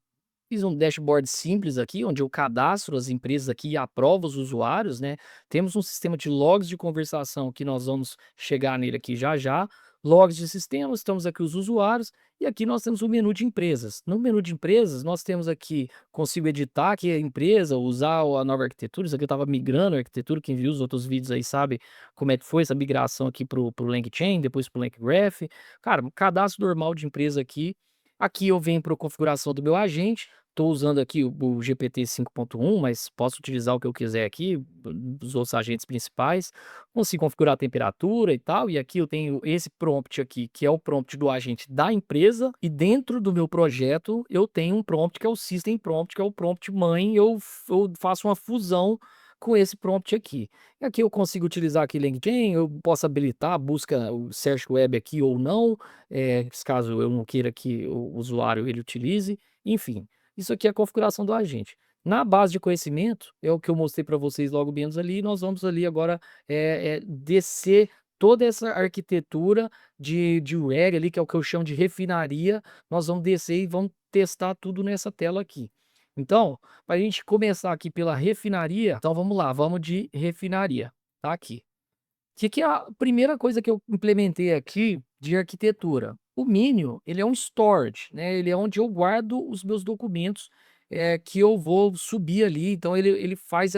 fiz um dashboard simples aqui, onde eu cadastro as empresas aqui e aprovo os usuários, né? Temos um sistema de logs de conversação que nós vamos chegar nele aqui já já. Logs de sistemas, estamos aqui os usuários, e aqui nós temos o menu de empresas. No menu de empresas, nós temos aqui, consigo editar aqui a empresa, usar a nova arquitetura. Isso aqui eu estava migrando a arquitetura, quem viu os outros vídeos aí sabe como é que foi essa migração aqui para o LangChain, depois para o LangGraph. Cara, um cadastro normal de empresa aqui. Aqui eu venho para a configuração do meu agente. Estou usando aqui o GPT 5.1, mas posso utilizar o que eu quiser aqui, dos outros agentes principais. Consigo configurar a temperatura e tal, e aqui eu tenho esse prompt aqui, que é o prompt do agente da empresa, e dentro do meu projeto eu tenho um prompt que é o System Prompt, que é o prompt mãe. Eu faço uma fusão com esse prompt aqui. E aqui eu consigo utilizar aqui LangChain, eu posso habilitar a busca, o Search Web aqui ou não, caso eu não queira que o usuário ele utilize, enfim. Isso aqui é a configuração do agente. Na base de conhecimento, é o que eu mostrei para vocês logo menos ali, nós vamos ali agora, descer toda essa arquitetura de RAG ali, que é o que eu chamo de refinaria, nós vamos descer e vamos testar tudo nessa tela aqui. Então, para a gente começar aqui pela refinaria, então vamos lá, vamos de refinaria, tá aqui. Que é a primeira coisa que eu implementei aqui de arquitetura? O Minion, ele é um storage, né, ele é onde eu guardo os meus documentos, que eu vou subir ali, então ele faz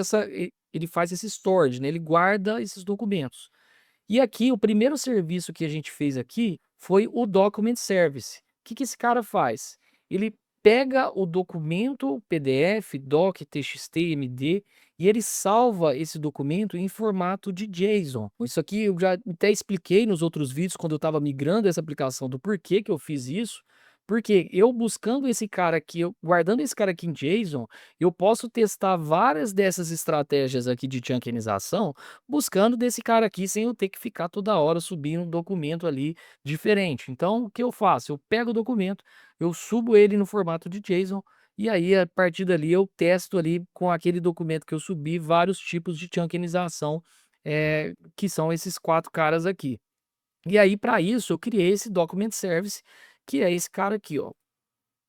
ele faz esse storage, né, ele guarda esses documentos. E aqui, o primeiro serviço que a gente fez aqui foi o Document Service. O que que esse cara faz? Ele pega o documento PDF, doc, txt, md, e ele salva esse documento em formato de JSON. Isso aqui eu já até expliquei nos outros vídeos quando eu estava migrando essa aplicação do porquê que eu fiz isso. Porque eu buscando esse cara aqui, eu guardando esse cara aqui em JSON, eu posso testar várias dessas estratégias aqui de chunkinização buscando desse cara aqui sem eu ter que ficar toda hora subindo um documento ali diferente. Então, o que eu faço? Eu pego o documento, eu subo ele no formato de JSON e aí a partir dali eu testo ali com aquele documento que eu subi vários tipos de chunkinização, que são esses 4 caras aqui. E aí para isso eu criei esse Document Service, que é esse cara aqui, ó.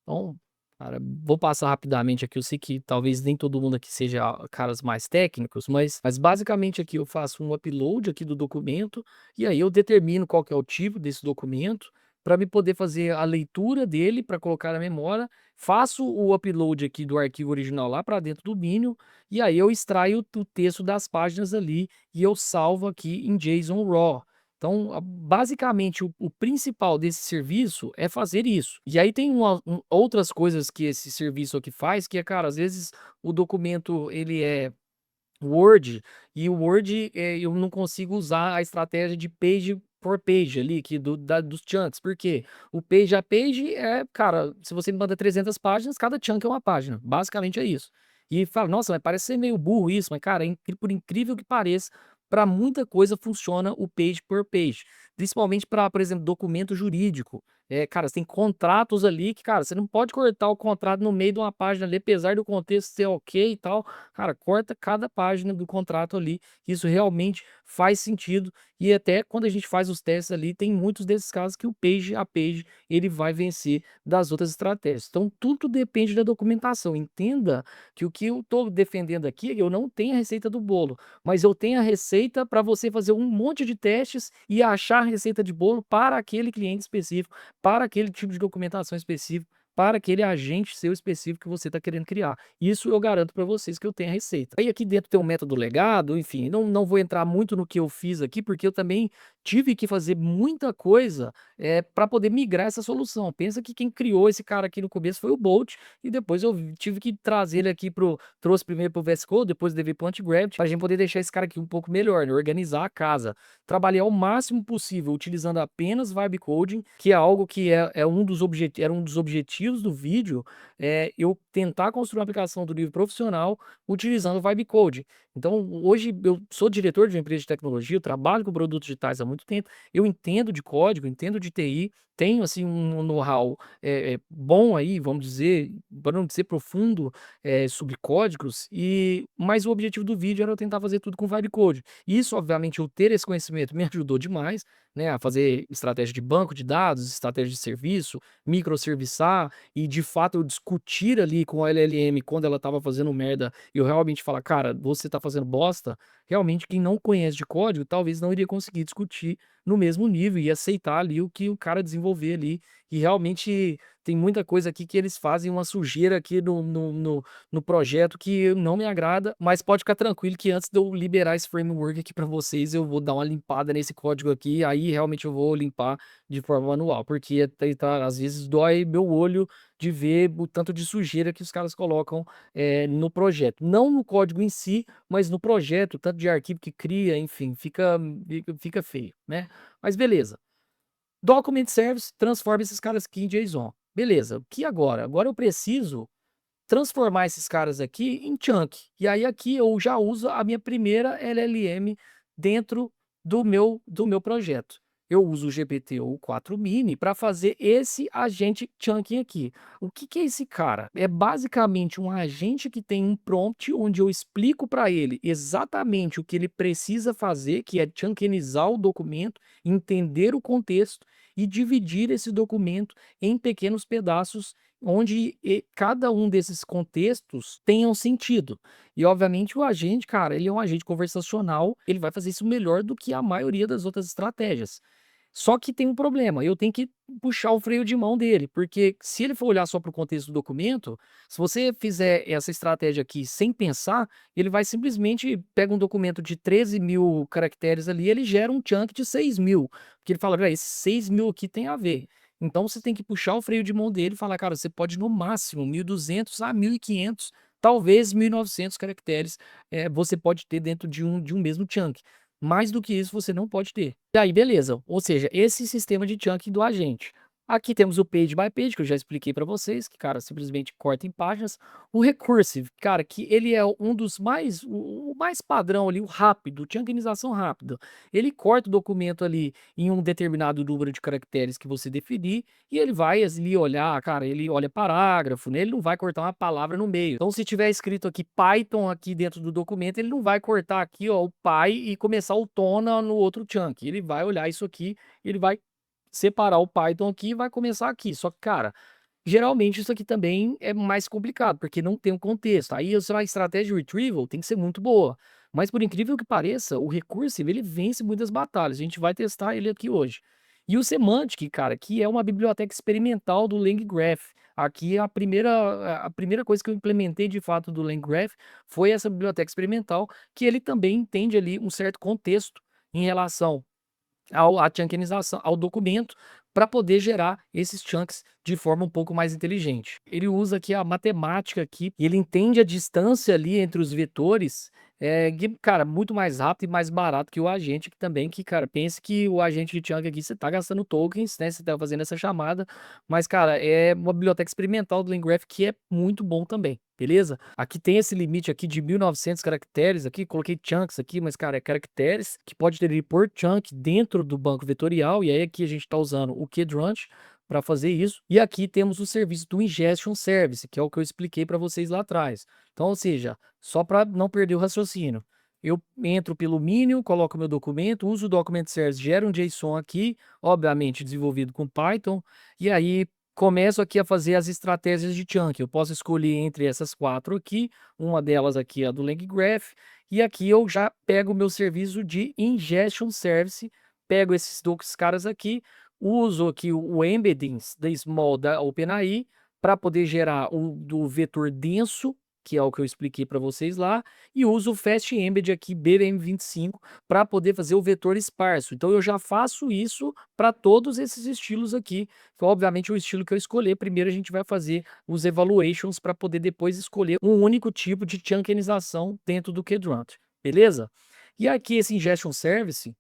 Então, cara, vou passar rapidamente aqui, eu sei que talvez nem todo mundo aqui seja caras mais técnicos, mas basicamente aqui eu faço um upload aqui do documento, e aí eu determino qual que é o tipo desse documento, para me poder fazer a leitura dele para colocar na memória, faço o upload aqui do arquivo original lá para dentro do Minion, e aí eu extraio o texto das páginas ali, e eu salvo aqui em JSON RAW. Então, basicamente, o principal desse serviço é fazer isso. E aí tem outras coisas que esse serviço aqui faz, que é, cara, às vezes o documento ele é Word, e o Word, eu não consigo usar a estratégia de page por page ali, que dos chunks. Por quê? O page a page é, cara, se você me manda 300 páginas, cada chunk é uma página. Basicamente é isso. E fala, nossa, mas parece ser meio burro isso, mas, cara, por incrível que pareça, para muita coisa funciona o page por page. Principalmente para, por exemplo, documento jurídico. Cara, você tem contratos ali que, cara, você não pode cortar o contrato no meio de uma página ali, apesar do contexto ser ok e tal. Cara, corta cada página do contrato ali, isso realmente faz sentido, e até quando a gente faz os testes ali, tem muitos desses casos que o page a page, ele vai vencer das outras estratégias. Então tudo depende da documentação, entenda que o que eu estou defendendo aqui, eu não tenho a receita do bolo, mas eu tenho a receita para você fazer um monte de testes e achar a receita de bolo para aquele cliente específico, para aquele tipo de documentação específico, para aquele agente seu específico que você está querendo criar. Isso eu garanto para vocês que eu tenho a receita. Aí aqui dentro tem um método legado, enfim, não vou entrar muito no que eu fiz aqui, porque eu também tive que fazer muita coisa para poder migrar essa solução. Pensa que quem criou esse cara aqui no começo foi o Bolt, e depois eu tive que trazer ele aqui trouxe primeiro pro VS Code, depois levei pro Antigravity, para a gente poder deixar esse cara aqui um pouco melhor, né? Organizar a casa. Trabalhar o máximo possível utilizando apenas Vibe Coding, que é algo que era um dos objetivos do vídeo, eu tentar construir uma aplicação do nível profissional utilizando o Vibe Coding. Então, hoje eu sou diretor de uma empresa de tecnologia, eu trabalho com produtos digitais há muito tempo, eu entendo de código, entendo de TI, tenho assim um know-how bom aí, vamos dizer, para não dizer profundo, sobre códigos, mas o objetivo do vídeo era eu tentar fazer tudo com Vibe Coding. Isso, obviamente, eu ter esse conhecimento me ajudou demais, né, a fazer estratégia de banco de dados, estratégia de serviço, microserviçar, e de fato eu discutir ali com a LLM quando ela estava fazendo merda, e eu realmente falar: "Cara, você está fazendo bosta", realmente quem não conhece de código talvez não iria conseguir discutir no mesmo nível e aceitar ali o que o cara desenvolver ali. E realmente tem muita coisa aqui que eles fazem uma sujeira aqui no projeto que não me agrada, mas pode ficar tranquilo que antes de eu liberar esse framework aqui para vocês, eu vou dar uma limpada nesse código aqui, aí realmente eu vou limpar de forma manual, porque às vezes dói meu olho de ver o tanto de sujeira que os caras colocam no projeto. Não no código em si, mas no projeto, o tanto de arquivo que cria, enfim, fica feio, né? Mas beleza. Document Service transforma esses caras aqui em JSON. Beleza, o que agora? Agora eu preciso transformar esses caras aqui em chunk. E aí aqui eu já uso a minha primeira LLM dentro do meu projeto. eu uso o GPT-o4 Mini para fazer esse agente chunking aqui. O que que é esse cara? É basicamente um agente que tem um prompt onde eu explico para ele exatamente o que ele precisa fazer, que é chunkinizar o documento, entender o contexto e dividir esse documento em pequenos pedaços onde cada um desses contextos tenha um sentido. E obviamente o agente, cara, ele é um agente conversacional, ele vai fazer isso melhor do que a maioria das outras estratégias. Só que tem um problema, eu tenho que puxar o freio de mão dele, porque se ele for olhar só para o contexto do documento, se você fizer essa estratégia aqui sem pensar, ele vai simplesmente pega um documento de 13.000 caracteres ali, ele gera um chunk de 6.000, porque ele fala: "Velho, esses 6.000 aqui tem a ver". Então você tem que puxar o freio de mão dele e falar: "Cara, você pode no máximo 1.200 a 1.500, talvez 1.900 caracteres, você pode ter dentro de um mesmo chunk. Mais do que isso você não pode ter". E aí beleza, ou seja, esse sistema de chunking do agente. Aqui temos o page by page, que eu já expliquei para vocês, que, cara, simplesmente corta em páginas. O recursive, cara, que ele é um dos mais o mais padrão ali, o rápido, chunkinização rápida. Ele corta o documento ali em um determinado número de caracteres que você definir, e ele vai ali olhar, cara, ele olha parágrafo, né, ele não vai cortar uma palavra no meio. Então se tiver escrito aqui Python aqui dentro do documento, ele não vai cortar aqui, ó, o py e começar o tona no outro chunk. Ele vai olhar isso aqui, ele vai separar o Python aqui e vai começar aqui. Só que, cara, geralmente isso aqui também é mais complicado, porque não tem um contexto. Aí a estratégia de retrieval tem que ser muito boa. Mas por incrível que pareça, o recursive ele vence muitas batalhas. A gente vai testar ele aqui hoje. E o Semantic, cara, que é uma biblioteca experimental do LangGraph. Aqui a primeira coisa que eu implementei de fato do LangGraph foi essa biblioteca experimental, que ele também entende ali um certo contexto em relação a chunkinização, ao documento, para poder gerar esses chunks de forma um pouco mais inteligente. Ele usa aqui a matemática aqui, e ele entende a distância ali entre os vetores, cara, muito mais rápido e mais barato que o agente que também, que, cara, pense que o agente de chunk aqui você tá gastando tokens, né, você tá fazendo essa chamada, mas, cara, é uma biblioteca experimental do LangGraph que é muito bom também. Beleza? Aqui tem esse limite aqui de 1.900 caracteres aqui, coloquei chunks aqui, mas, cara, é caracteres que pode ter por chunk dentro do banco vetorial, e aí aqui a gente está usando o Kedrunch para fazer isso. E aqui temos o serviço do Ingestion Service, que é o que eu expliquei para vocês lá atrás. Então, ou seja, só para não perder o raciocínio, eu entro pelo Minion, coloco meu documento, uso o Document Service, gero um JSON aqui, obviamente desenvolvido com Python, e aí começo aqui a fazer as estratégias de chunk. Eu posso escolher entre essas 4 aqui, uma delas aqui é a do LangGraph, e aqui eu já pego o meu serviço de Ingestion Service, pego esses dois caras aqui, uso aqui o embeddings da Small da OpenAI para poder gerar do vetor denso, que é o que eu expliquei para vocês lá, e uso o Fast Embed aqui BBM25 para poder fazer o vetor esparso. Então eu já faço isso para todos esses estilos aqui. Então, obviamente, o estilo que eu escolher, primeiro a gente vai fazer os evaluations para poder depois escolher um único tipo de chunkinização dentro do Kedront, beleza? E aqui esse Ingestion Service,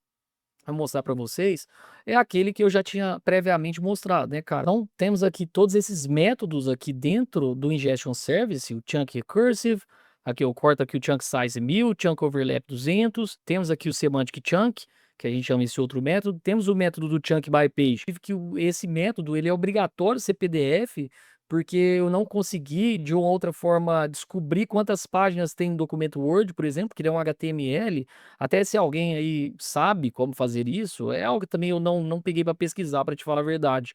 vou mostrar para vocês, é aquele que eu já tinha previamente mostrado, né, cara? Então, temos aqui todos esses métodos aqui dentro do Ingestion Service, o Chunk Recursive, aqui eu corto aqui o Chunk Size 1000, Chunk Overlap 200, temos aqui o Semantic Chunk, que a gente chama esse outro método, temos o método do Chunk by Page, que esse método ele é obrigatório ser PDF, porque eu não consegui, de uma outra forma, descobrir quantas páginas tem um documento Word, por exemplo, que ele é um HTML, até se alguém aí sabe como fazer isso, é algo que também eu não peguei para pesquisar, para te falar a verdade.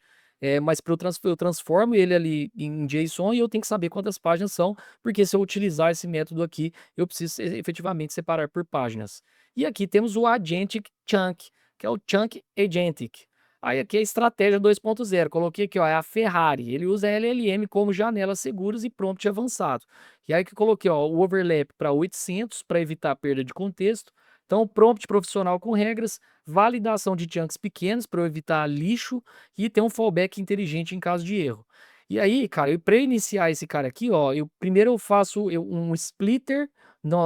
Mas para eu transformo ele ali em JSON e eu tenho que saber quantas páginas são, porque se eu utilizar esse método aqui, eu preciso efetivamente separar por páginas. E aqui temos o Agentic Chunk, que é o Chunk Agentic. Aí aqui é a estratégia 2.0, coloquei aqui, ó, é a Ferrari, ele usa LLM como janelas seguras e prompt avançado. E aí que eu coloquei, ó, o overlap para 800 para evitar perda de contexto. Então, prompt profissional com regras, validação de chunks pequenos para eu evitar lixo e ter um fallback inteligente em caso de erro. E aí, cara, para iniciar esse cara aqui, ó, primeiro eu faço um splitter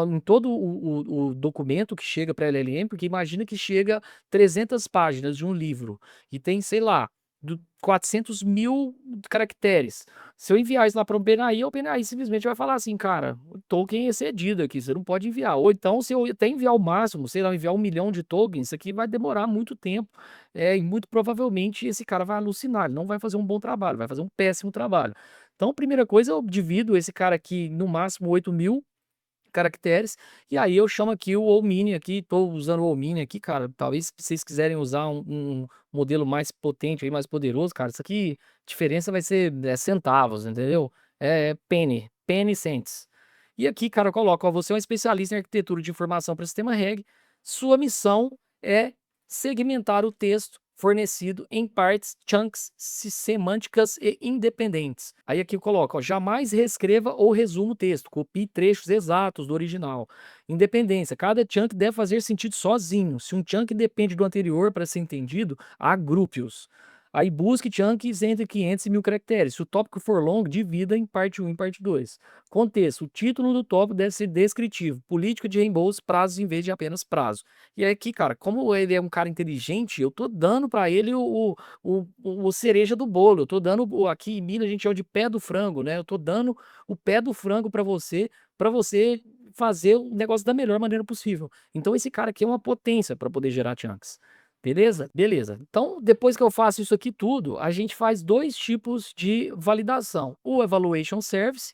em todo o documento que chega para LLM, porque imagina que chega 300 páginas de um livro e tem, sei lá, 400 mil caracteres. Se eu enviar isso lá para o OpenAI simplesmente vai falar assim, cara, o token é excedido aqui, você não pode enviar. Ou então, se eu até enviar o máximo, sei lá, enviar 1 milhão de tokens, isso aqui vai demorar muito tempo. E muito provavelmente esse cara vai alucinar, ele não vai fazer um bom trabalho, vai fazer um péssimo trabalho. Então, primeira coisa, eu divido esse cara aqui no máximo 8 mil caracteres, e aí eu chamo aqui o Omni aqui, tô usando o Omni aqui, cara, talvez se vocês quiserem usar um modelo mais potente aí, mais poderoso, cara, isso aqui, diferença vai ser centavos, entendeu? Penny cents. E aqui, cara, coloca, ó, você é um especialista em arquitetura de informação para sistema REG, sua missão é segmentar o texto fornecido em partes, chunks semânticas e independentes. Aí aqui eu coloco, ó, jamais reescreva ou resuma o texto, copie trechos exatos do original. Independência, cada chunk deve fazer sentido sozinho. Se um chunk depende do anterior para ser entendido, agrupe-os. Aí busque chunks entre 500 e 1000 caracteres. Se o tópico for longo, divida em parte 1 e parte 2. Contexto, o título do tópico deve ser descritivo. Política de reembolso, prazos em vez de apenas prazo. E aí aqui, cara, como ele é um cara inteligente, eu tô dando pra ele o cereja do bolo. Eu tô dando aqui em Minas a gente chama de pé do frango, né? Eu tô dando o pé do frango pra você fazer o negócio da melhor maneira possível. Então esse cara aqui é uma potência para poder gerar chunks. Beleza? Beleza. Então, depois que eu faço isso aqui tudo, a gente faz dois tipos de validação: o Evaluation Service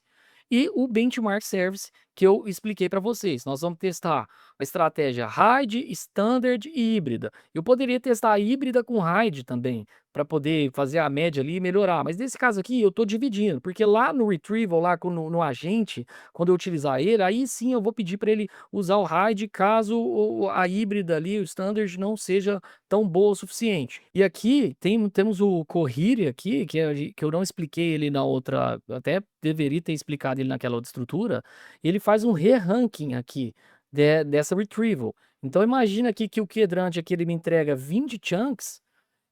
e o Benchmark Service, que eu expliquei para vocês. Nós vamos testar a estratégia RAID, Standard e híbrida. Eu poderia testar a híbrida com RAID também, para poder fazer a média ali e melhorar. Mas nesse caso aqui, eu estou dividindo, porque lá no Retrieval, lá no agente, quando eu utilizar ele, aí sim eu vou pedir para ele usar o RAID caso a híbrida ali, o Standard, não seja tão boa o suficiente. E aqui temos o Cohere aqui, que eu não expliquei ele na outra, até deveria ter explicado ele naquela outra estrutura. Ele faz um re-ranking aqui dessa retrieval. Então imagina aqui que o quadrante aqui ele me entrega 20 chunks,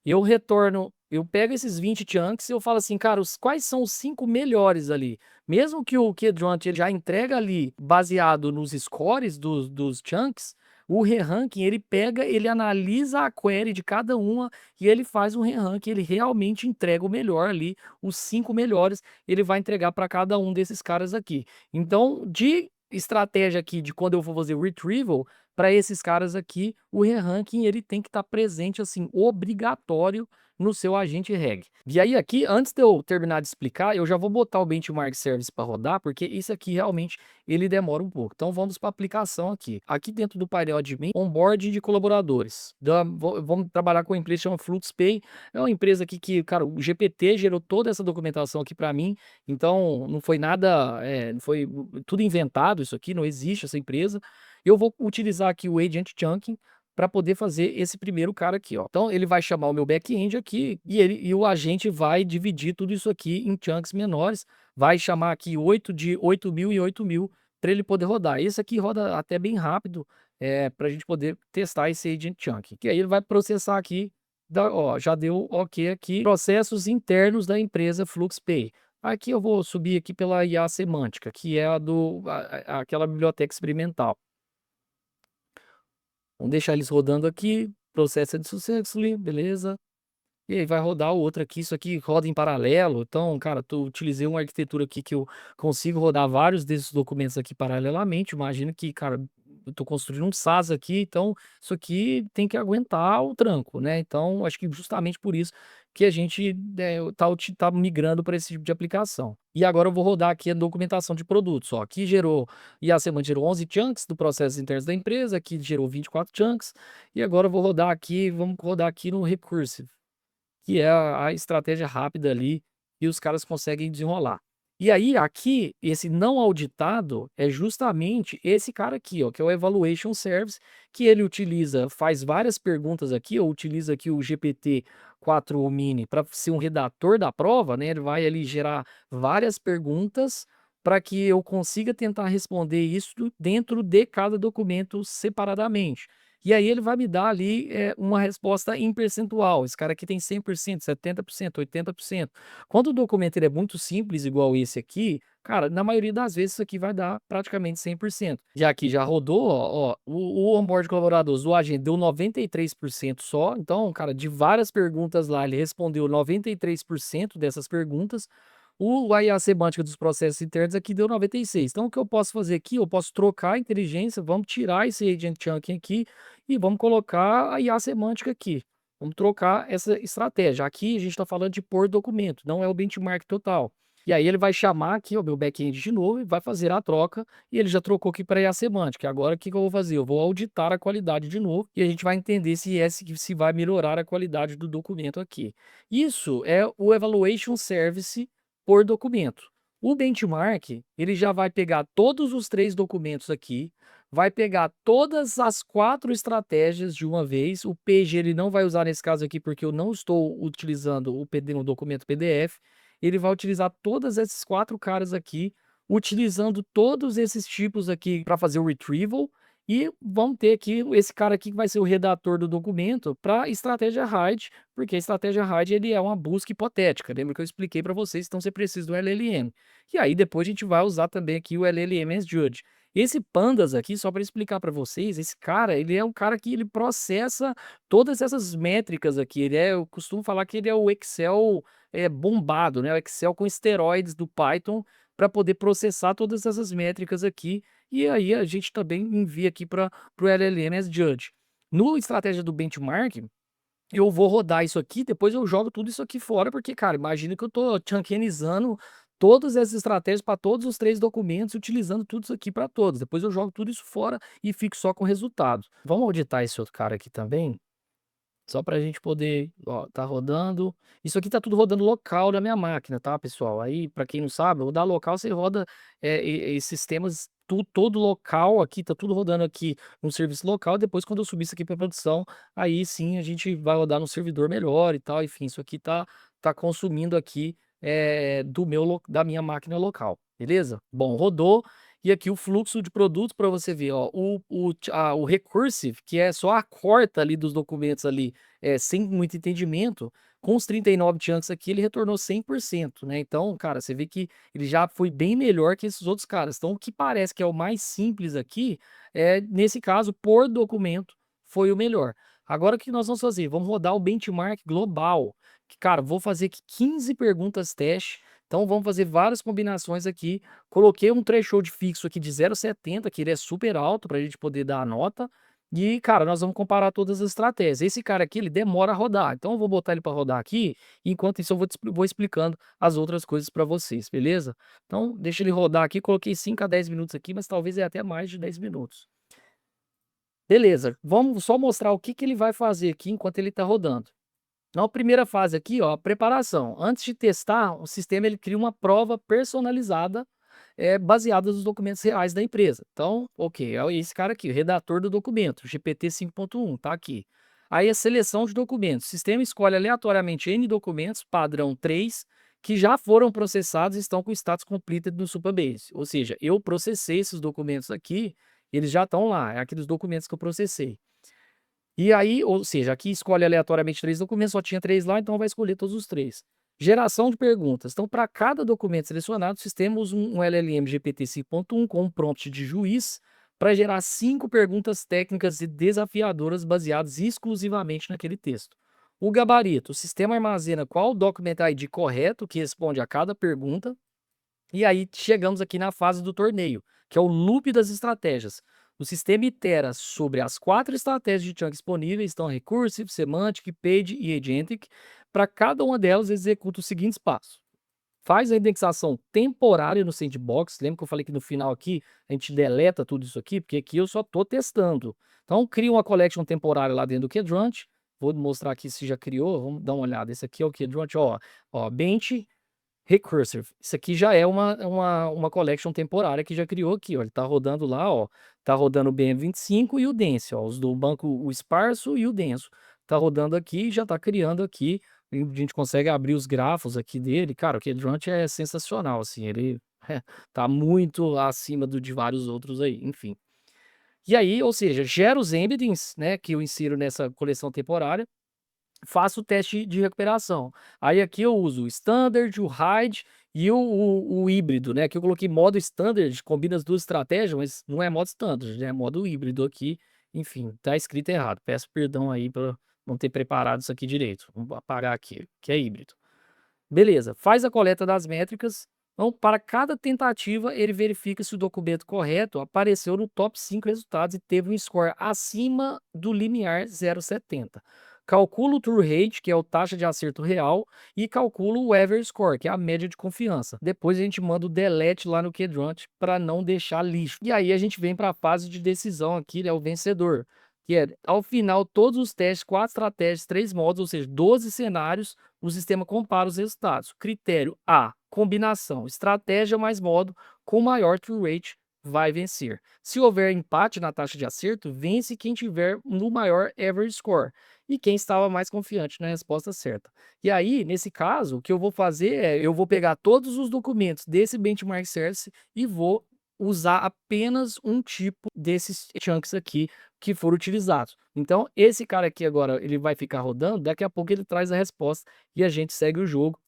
eu pego esses 20 chunks e eu falo assim, cara, quais são os 5 melhores ali? Mesmo que o quadrante ele já entrega ali baseado nos scores dos chunks, o re-ranking ele pega, ele analisa a query de cada uma e ele faz um re-ranking, ele realmente entrega o melhor ali, os 5 melhores, ele vai entregar para cada um desses caras aqui. Então, de estratégia aqui de quando eu vou fazer o retrieval, para esses caras aqui, o re-ranking ele tem que estar presente assim, obrigatório no seu agente reg. E aí aqui, antes de eu terminar de explicar, eu já vou botar o benchmark service para rodar, porque isso aqui realmente ele demora um pouco. Então vamos para a aplicação aqui. Aqui dentro do painel admin, onboarding de colaboradores. Vamos trabalhar com uma empresa chamada FluxPay. É uma empresa aqui que, cara, o GPT gerou toda essa documentação aqui para mim. Então não foi nada, não foi tudo inventado isso aqui, não existe essa empresa. Eu vou utilizar aqui o Agent Chunking para poder fazer esse primeiro cara aqui, ó. Então ele vai chamar o meu back-end aqui e o agente vai dividir tudo isso aqui em chunks menores, vai chamar aqui 8 de 8 mil e 8 mil para ele poder rodar. Esse aqui roda até bem rápido, para a gente poder testar esse Agent Chunking. Que aí ele vai processar aqui, ó, já deu OK aqui, processos internos da empresa FluxPay. Aqui eu vou subir aqui pela IA semântica, que é aquela biblioteca experimental. Vamos deixar eles rodando aqui, processa de successfully, beleza. E aí vai rodar o outro aqui, isso aqui roda em paralelo. Então, cara, eu utilizei uma arquitetura aqui que eu consigo rodar vários desses documentos aqui paralelamente. Imagina que, cara, eu tô construindo um SaaS aqui, então isso aqui tem que aguentar o tranco, né? Então, acho que justamente por isso que a gente tá migrando para esse tipo de aplicação. E agora eu vou rodar aqui a documentação de produtos. Ó, aqui gerou, e a semana gerou 11 chunks do processos internos da empresa, aqui gerou 24 chunks, e agora eu vou rodar aqui, vamos rodar aqui no Recursive, que é a estratégia rápida ali e os caras conseguem desenrolar. E aí, aqui, esse não auditado é justamente esse cara aqui, ó, que é o Evaluation Service, que ele faz várias perguntas aqui, ou utiliza aqui o GPT-4 Mini para ser um redator da prova, né? Ele vai ali gerar várias perguntas para que eu consiga tentar responder isso dentro de cada documento separadamente. E aí ele vai me dar ali, uma resposta em percentual. Esse cara aqui tem 100%, 70%, 80%. Quando o documento ele é muito simples, igual esse aqui, cara, na maioria das vezes isso aqui vai dar praticamente 100%. Já aqui já rodou, ó, o onboard colaboradores do agente deu 93% só. Então, cara, de várias perguntas lá, ele respondeu 93% dessas perguntas. A semântica dos processos internos aqui deu 96. Então, o que eu posso fazer aqui, eu posso trocar a inteligência, vamos tirar esse agent chunking aqui e vamos colocar a IA semântica aqui. Vamos trocar essa estratégia. Aqui a gente está falando de por documento, não é o benchmark total. E aí ele vai chamar aqui o meu back-end de novo e vai fazer a troca, e ele já trocou aqui para IA semântica. Agora o que que eu vou fazer? Eu vou auditar a qualidade de novo e a gente vai entender se vai melhorar a qualidade do documento aqui. Isso é o Evaluation Service por documento. O benchmark, ele já vai pegar todos os 3 documentos aqui, vai pegar todas as 4 estratégias de uma vez. O PG ele não vai usar nesse caso aqui, porque eu não estou utilizando o documento PDF. Ele vai utilizar todos esses 4 caras aqui, utilizando todos esses tipos aqui para fazer o retrieval. E vamos ter aqui esse cara aqui que vai ser o redator do documento para estratégia RAID, porque a estratégia RAID ele é uma busca hipotética. Lembra que eu expliquei para vocês, então você precisa do LLM. E aí depois a gente vai usar também aqui o LLM as Judge. Esse Pandas aqui, só para explicar para vocês, esse cara, ele é um cara que ele processa todas essas métricas aqui. Eu costumo falar que ele é o Excel bombado, né? O Excel com esteroides do Python para poder processar todas essas métricas aqui. E aí a gente também envia aqui para o LLM as Judge. No estratégia do benchmark, eu vou rodar isso aqui, depois eu jogo tudo isso aqui fora, porque, cara, imagina que eu tô chunkinizando todas essas estratégias para todos os 3 documentos, utilizando tudo isso aqui para todos. Depois eu jogo tudo isso fora e fico só com o resultado. Vamos auditar esse outro cara aqui também? Só para a gente poder, ó, tá rodando. Isso aqui tá tudo rodando local na minha máquina, tá, pessoal? Aí, para quem não sabe, rodar local você roda sistemas todo local aqui, tá tudo rodando aqui no serviço local. Depois, quando eu subir isso aqui para produção, aí sim a gente vai rodar no servidor melhor e tal. Enfim, isso aqui tá consumindo aqui da minha máquina local, beleza? Bom, rodou. E aqui o fluxo de produtos para você ver, ó, o recursive, que é só a corta ali dos documentos ali, sem muito entendimento, com os 39 chunks aqui, ele retornou 100%, né? Então, cara, você vê que ele já foi bem melhor que esses outros caras. Então, o que parece que é o mais simples aqui, nesse caso, por documento, foi o melhor. Agora, o que nós vamos fazer? Vamos rodar o benchmark global. Que, cara, vou fazer aqui 15 perguntas teste. Então, vamos fazer várias combinações aqui. Coloquei um threshold fixo aqui de 0,70, que ele é super alto para a gente poder dar a nota. E, cara, nós vamos comparar todas as estratégias. Esse cara aqui, ele demora a rodar. Então, eu vou botar ele para rodar aqui. Enquanto isso, eu vou explicando as outras coisas para vocês, beleza? Então, deixa ele rodar aqui. Coloquei 5 a 10 minutos aqui, mas talvez é até mais de 10 minutos. Beleza, vamos só mostrar o que que ele vai fazer aqui enquanto ele está rodando. Na primeira fase aqui, ó, preparação. Antes de testar, o sistema ele cria uma prova personalizada, baseada nos documentos reais da empresa. Então, ok, é esse cara aqui, o redator do documento, GPT 5.1, tá aqui. Aí a seleção de documentos. O sistema escolhe aleatoriamente N documentos, padrão 3, que já foram processados e estão com status completed no Supabase. Ou seja, eu processei esses documentos aqui, eles já estão lá, é aqueles documentos que eu processei. E aí, ou seja, aqui escolhe aleatoriamente 3 documentos, só tinha 3 lá, então vai escolher todos os 3. Geração de perguntas. Então, para cada documento selecionado, o sistema usa um LLM GPT 5.1 com um prompt de juiz para gerar 5 perguntas técnicas e desafiadoras baseadas exclusivamente naquele texto. O gabarito. O sistema armazena qual o document ID correto que responde a cada pergunta. E aí chegamos aqui na fase do torneio, que é o loop das estratégias. O sistema itera sobre as 4 estratégias de chunk disponíveis, então Recursive, Semantic, Page e Agentic. Para cada uma delas, executa os seguintes passos. Faz a indexação temporária no sandbox. Lembra que eu falei que no final aqui a gente deleta tudo isso aqui, porque aqui eu só estou testando. Então, cria uma collection temporária lá dentro do Quadrant. Vou mostrar aqui se já criou. Vamos dar uma olhada. Esse aqui é o Quadrant, ó, Bench Recursive. Isso aqui já é uma collection temporária que já criou aqui, ó. Ele tá rodando lá, ó. Tá rodando o BM25 e o Dense, ó. Os do banco, o esparso e o denso. Tá rodando aqui e já tá criando aqui. A gente consegue abrir os grafos aqui dele. Cara, o Quadrant é sensacional, assim. Ele tá muito acima de vários outros aí, enfim. E aí, ou seja, gero os embedings, né, que eu insiro nessa coleção temporária, faço o teste de recuperação. Aí aqui eu uso o standard, o hide e o híbrido, né, aqui eu coloquei modo standard, combina as 2 estratégias, mas não é modo standard, né, é modo híbrido aqui, enfim, tá escrito errado, peço perdão aí por não ter preparado isso aqui direito, vamos apagar aqui, que é híbrido. Beleza, faz a coleta das métricas. Então, para cada tentativa, ele verifica se o documento correto apareceu no top 5 resultados e teve um score acima do limiar 0,70. Calcula o true rate, que é a taxa de acerto real, e calcula o average score, que é a média de confiança. Depois a gente manda o delete lá no Quadrant para não deixar lixo. E aí a gente vem para a fase de decisão aqui, né, o vencedor, que é, ao final, todos os testes, 4 estratégias, 3 modos, ou seja, 12 cenários, o sistema compara os resultados. Critério A, combinação, estratégia mais modo com maior true rate vai vencer. Se houver empate na taxa de acerto, vence quem tiver no maior average score e quem estava mais confiante na resposta certa. E aí, nesse caso, o que eu vou fazer é, eu vou pegar todos os documentos desse benchmark service e vou usar apenas um tipo desses chunks aqui que foram utilizados. Então, esse cara aqui agora, ele vai ficar rodando, daqui a pouco ele traz a resposta e a gente segue o jogo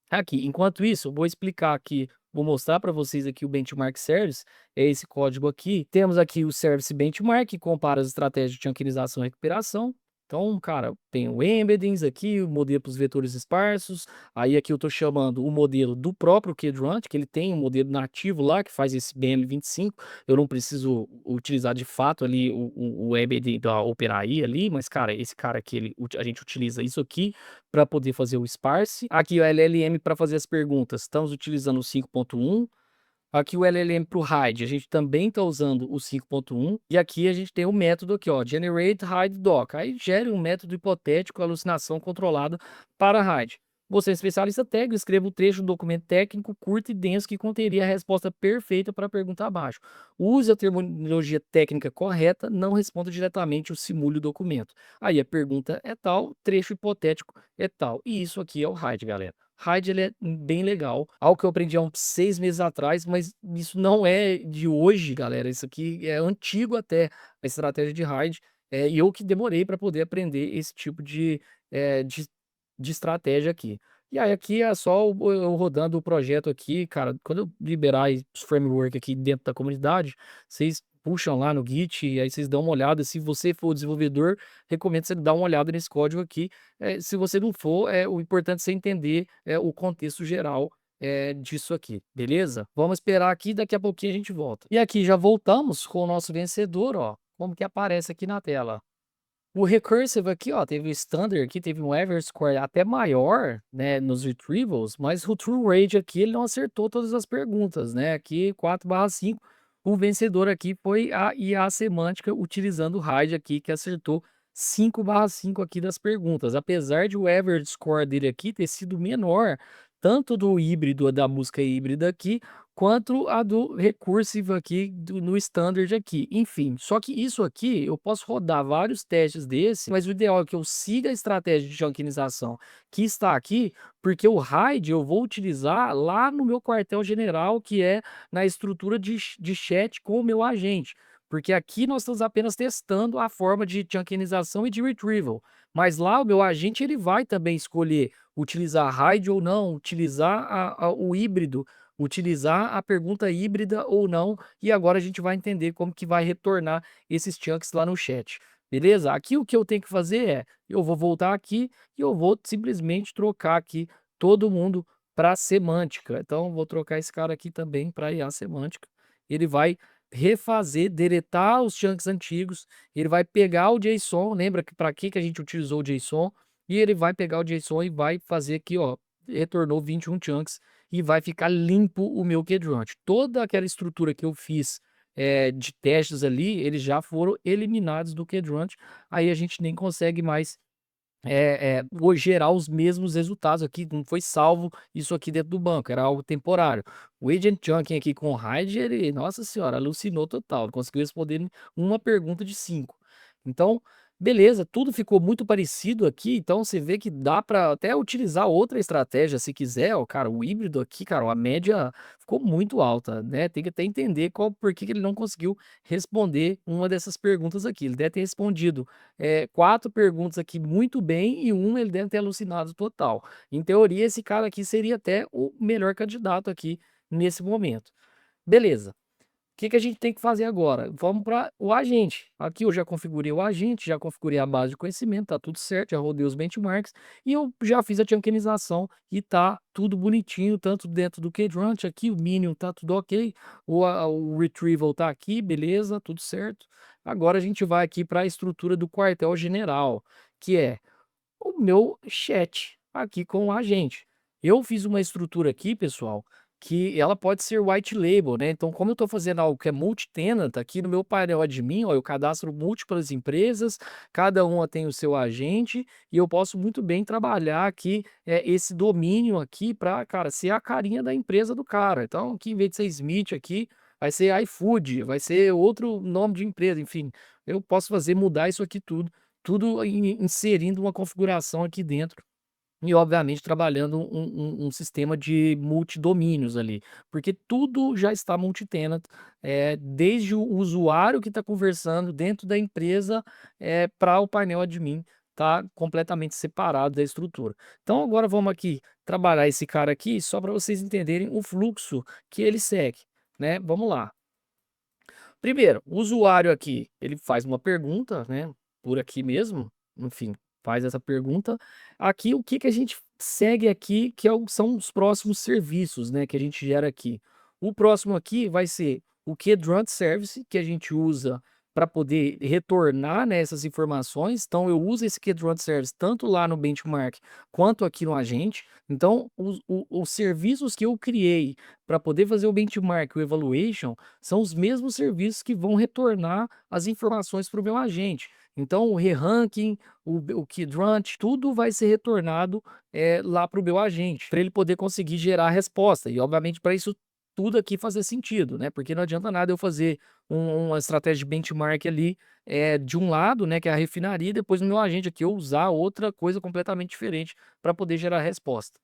aqui. Enquanto isso, eu vou explicar aqui, vou mostrar para vocês aqui o Benchmark Service, é esse código aqui. Temos aqui o Service Benchmark, que compara as estratégias de chunkização e recuperação. Então, cara, tem o embeddings aqui, o modelo para os vetores esparsos. Aí aqui eu estou chamando o modelo do próprio Quadrant, que ele tem um modelo nativo lá, que faz esse BM25. Eu não preciso utilizar de fato ali o embedding da OpenAI ali, mas, cara, esse cara aqui, a gente utiliza isso aqui para poder fazer o sparse. Aqui o LLM para fazer as perguntas, estamos utilizando o 5.1. Aqui o LLM para o hide, a gente também está usando o 5.1. E aqui a gente tem o método aqui, ó, generate hide doc. Aí gere um método hipotético, alucinação controlada para hide. Você é especialista técnico, escreva um trecho do documento técnico curto e denso que conteria a resposta perfeita para a pergunta abaixo. Use a terminologia técnica correta, não responda diretamente ou simule o documento. Aí a pergunta é tal, trecho hipotético é tal. E isso aqui é o hide, galera. Hide ele é bem legal, algo que eu aprendi há uns 6 meses atrás, mas isso não é de hoje, galera, isso aqui é antigo até, a estratégia de Hide, e eu que demorei para poder aprender esse tipo eh, de de estratégia aqui. E aí aqui é só eu rodando o projeto aqui, cara, quando eu liberar os framework aqui dentro da comunidade, vocês puxam lá no Git e aí vocês dão uma olhada, se você for desenvolvedor, recomendo você dar uma olhada nesse código aqui, se você não for, o importante é você entender, o contexto geral, disso aqui, beleza? Vamos esperar aqui, daqui a pouquinho a gente volta. E aqui já voltamos com o nosso vencedor, ó, como que aparece aqui na tela. O recursive aqui, ó, teve o standard aqui, teve um average score até maior, né, nos retrievals, mas o true rate aqui ele não acertou todas as perguntas, né? Aqui 4/5, o vencedor aqui foi a IA Semântica utilizando o RAID aqui que acertou 5/5 aqui das perguntas. Apesar de o average score dele aqui ter sido menor, tanto do híbrido da música híbrida aqui, quanto a do recursive aqui no standard aqui. Enfim, só que isso aqui eu posso rodar vários testes desse, mas o ideal é que eu siga a estratégia de rankinização que está aqui, porque o RAID eu vou utilizar lá no meu quartel-general, que é na estrutura de chat com o meu agente. Porque aqui nós estamos apenas testando a forma de rankinização e de retrieval. Mas lá o meu agente ele vai também escolher utilizar RAID ou não, utilizar o híbrido, utilizar a pergunta híbrida ou não, e agora a gente vai entender como que vai retornar esses chunks lá no chat, beleza? Aqui o que eu tenho que fazer é, eu vou voltar aqui e eu vou simplesmente trocar aqui todo mundo para semântica. Então vou trocar esse cara aqui também para IA semântica. Ele vai refazer, deletar os chunks antigos, ele vai pegar o JSON, lembra que para que a gente utilizou o JSON, e ele vai pegar o JSON e vai fazer aqui, ó, retornou 21 chunks e vai ficar limpo o meu Quadrant. Toda aquela estrutura que eu fiz de testes ali, eles já foram eliminados do Quadrant, aí a gente nem consegue mais gerar os mesmos resultados aqui, não foi salvo isso aqui dentro do banco, era algo temporário. O Agent Chunking aqui com o Hide, ele, nossa senhora, alucinou total, não conseguiu responder uma pergunta de 5. Então, Beleza, tudo ficou muito parecido aqui, então você vê que dá para até utilizar outra estratégia se quiser, ó, cara, o híbrido aqui, cara, a média ficou muito alta, né? Tem que até entender qual por que que ele não conseguiu responder uma dessas perguntas aqui. Ele deve ter respondido 4 perguntas aqui muito bem e uma ele deve ter alucinado total. Em teoria, esse cara aqui seria até o melhor candidato aqui nesse momento. Beleza. Que a gente tem que fazer agora? Vamos para o agente. Aqui eu já configurei o agente, já configurei a base de conhecimento, tá tudo certo, já rodei os benchmarks e eu já fiz a chunkinização e tá tudo bonitinho, tanto dentro do KDrunch aqui, o Minion tá tudo ok, o Retrieval tá aqui, beleza, tudo certo. Agora a gente vai aqui para a estrutura do quartel-general, que é o meu chat aqui com o agente. Eu fiz uma estrutura aqui, pessoal, que ela pode ser white label, né? Então, como eu estou fazendo algo que é multi-tenant, aqui no meu painel admin, ó, eu cadastro múltiplas empresas, cada uma tem o seu agente, e eu posso muito bem trabalhar aqui esse domínio aqui para, cara, ser a carinha da empresa do cara. Então, aqui em vez de ser Smith aqui, vai ser iFood, vai ser outro nome de empresa, enfim, eu posso fazer mudar isso aqui tudo inserindo uma configuração aqui dentro e obviamente trabalhando um sistema de multidomínios ali, porque tudo já está multi-tenant, desde o usuário que está conversando dentro da empresa, para o painel admin, tá completamente separado da estrutura. Então agora vamos aqui trabalhar esse cara aqui só para vocês entenderem o fluxo que ele segue, né. Vamos lá. Primeiro, o usuário aqui, ele faz uma pergunta, né, por aqui mesmo, enfim, faz essa pergunta. Aqui, o que que a gente segue aqui, que são os próximos serviços, né, que a gente gera aqui. O próximo aqui vai ser o Keytrunt Service, que a gente usa para poder retornar, né, essas informações. Então, eu uso esse Keytrunt Service tanto lá no benchmark quanto aqui no agente. Então, os serviços que eu criei para poder fazer o benchmark, o evaluation, são os mesmos serviços que vão retornar as informações para o meu agente. Então, o re-ranking, o Keytrunt, tudo vai ser retornado lá para o meu agente, para ele poder conseguir gerar a resposta. E, obviamente, para isso tudo aqui fazer sentido, né? Porque não adianta nada eu fazer uma estratégia de benchmark ali de um lado, né, que é a refinaria, e depois no meu agente aqui eu usar outra coisa completamente diferente para poder gerar a resposta.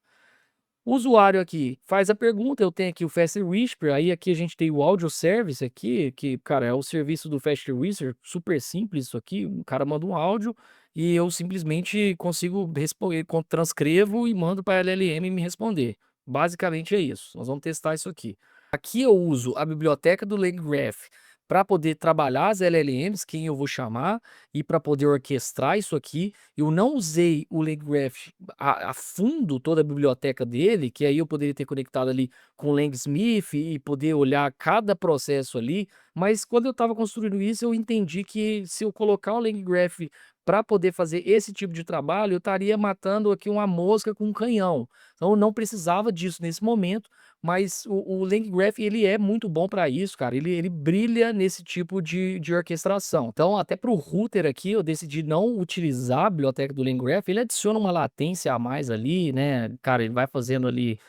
O usuário aqui faz a pergunta, eu tenho aqui o Fast Whisper, aí aqui a gente tem o Audio Service aqui, que, cara, é o serviço do Fast Whisper, super simples isso aqui, o cara manda um áudio e eu simplesmente consigo responder, transcrevo e mando para a LLM me responder. Basicamente é isso, nós vamos testar isso aqui. Aqui eu uso a biblioteca do LangGraph para poder trabalhar as LLMs, quem eu vou chamar, e para poder orquestrar isso aqui. Eu não usei o LangGraph a fundo toda a biblioteca dele, que aí eu poderia ter conectado ali com o LangSmith e poder olhar cada processo ali, mas quando eu estava construindo isso, eu entendi que se eu colocar o LangGraph para poder fazer esse tipo de trabalho, eu estaria matando aqui uma mosca com um canhão. Então eu não precisava disso nesse momento, mas o LangGraph ele é muito bom para isso, cara, ele brilha nesse tipo de orquestração. Então até para o router aqui eu decidi não utilizar a biblioteca do LangGraph, ele adiciona uma latência a mais ali, né, cara, ele vai fazendo ali,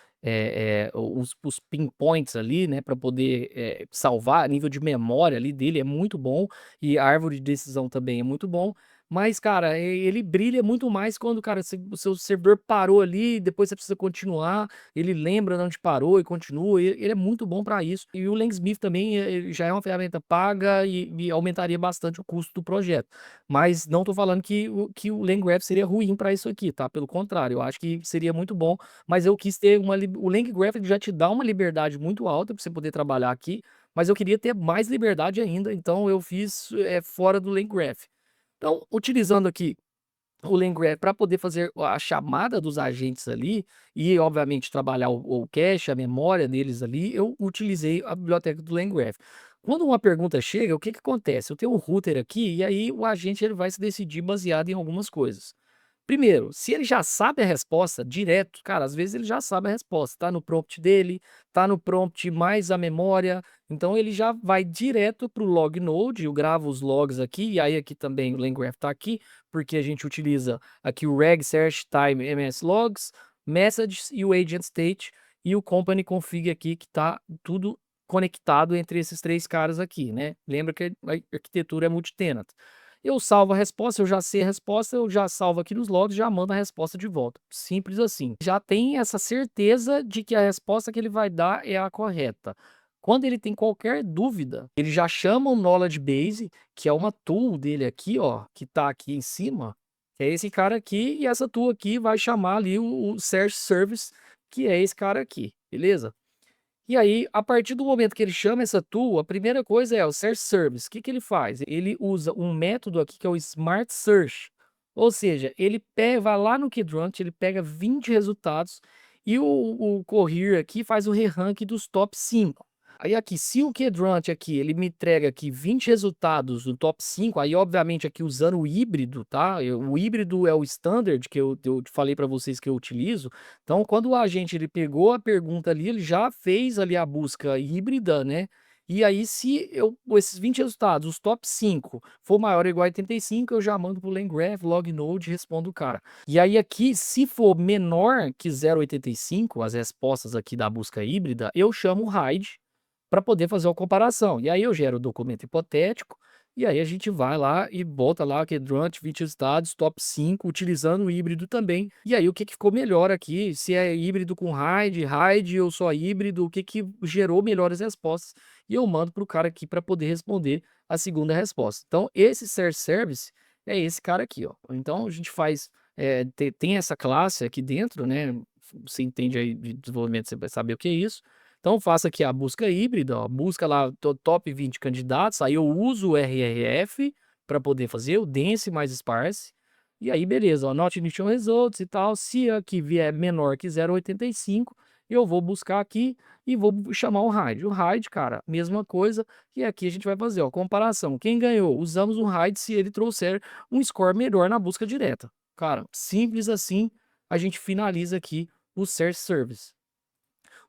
os pinpoints ali, né, para poder, salvar, a nível de memória ali dele é muito bom, e a árvore de decisão também é muito bom, mas cara, ele brilha muito mais quando, cara, o seu servidor parou ali, depois você precisa continuar, ele lembra de onde parou e continua, ele é muito bom para isso. E o LangSmith também ele já é uma ferramenta paga e aumentaria bastante o custo do projeto. Mas não estou falando que o LangGraph seria ruim para isso aqui, tá? Pelo contrário, eu acho que seria muito bom, mas eu quis ter o LangGraph ele já te dá uma liberdade muito alta para você poder trabalhar aqui, mas eu queria ter mais liberdade ainda, então eu fiz fora do LangGraph. Então, utilizando aqui o LangGraph para poder fazer a chamada dos agentes ali e, obviamente, trabalhar o cache, a memória deles ali, eu utilizei a biblioteca do LangGraph. Quando uma pergunta chega, o que que acontece? Eu tenho um router aqui e aí o agente ele vai se decidir baseado em algumas coisas. Primeiro, se ele já sabe a resposta direto, cara, às vezes ele já sabe a resposta, tá no prompt dele, tá no prompt mais a memória, então ele já vai direto para o log node, eu gravo os logs aqui, e aí aqui também o LangGraph tá aqui, porque a gente utiliza aqui o reg search time ms logs, messages e o agent state, e o company config aqui que tá tudo conectado entre esses três caras aqui, né? Lembra que a arquitetura é multi-tenant. eu salvo a resposta, eu já sei a resposta, eu já salvo aqui nos logs, já mando a resposta de volta. Simples assim. Já tem essa certeza de que a resposta que ele vai dar é a correta. Quando ele tem qualquer dúvida, ele já chama o Knowledge Base, que é uma tool dele aqui, ó, que tá aqui em cima, que é esse cara aqui, e essa tool aqui vai chamar ali o Search Service, que é esse cara aqui, beleza? E aí, a partir do momento que ele chama essa tool, a primeira coisa é o Search Service. O que que ele faz? Ele usa um método aqui que é o Smart Search. Ou seja, ele pega, vai lá no Keytrunt, ele pega 20 resultados e o Cohere aqui faz o re-rank dos top 5. Aí aqui, se o Keytrunt aqui, ele me entrega aqui 20 resultados no top 5, aí obviamente aqui usando o híbrido, tá? O híbrido é o standard que eu falei para vocês que eu utilizo. Então, quando o agente ele pegou a pergunta ali, ele já fez ali a busca híbrida, né? E aí, se esses 20 resultados, os top 5, for maior ou igual a 85, eu já mando pro LangGraph, Lognode e respondo o cara. E aí aqui, se for menor que 0,85, as respostas aqui da busca híbrida, eu chamo o hide para poder fazer uma comparação. E aí eu gero o documento hipotético, e aí a gente vai lá e bota lá que durante 20 estados, top 5, utilizando o híbrido também. E aí o que que ficou melhor aqui? Se é híbrido com RAID ou só híbrido, o que que gerou melhores respostas? E eu mando para o cara aqui para poder responder a segunda resposta. Então, esse Search Service é esse cara aqui, ó. Então, a gente faz, tem essa classe aqui dentro, né? Você entende aí de desenvolvimento, você vai saber o que é isso. Então, faça aqui a busca híbrida, ó, busca lá top 20 candidatos, aí eu uso o RRF para poder fazer o dense mais sparse, e aí beleza, ó, not initial results e tal, se aqui vier menor que 0,85, eu vou buscar aqui e vou chamar o RAID. O RAID, cara, mesma coisa, e aqui a gente vai fazer, ó, comparação. Quem ganhou? Usamos o RAID se ele trouxer um score melhor na busca direta. Cara, simples assim, a gente finaliza aqui o Search Service.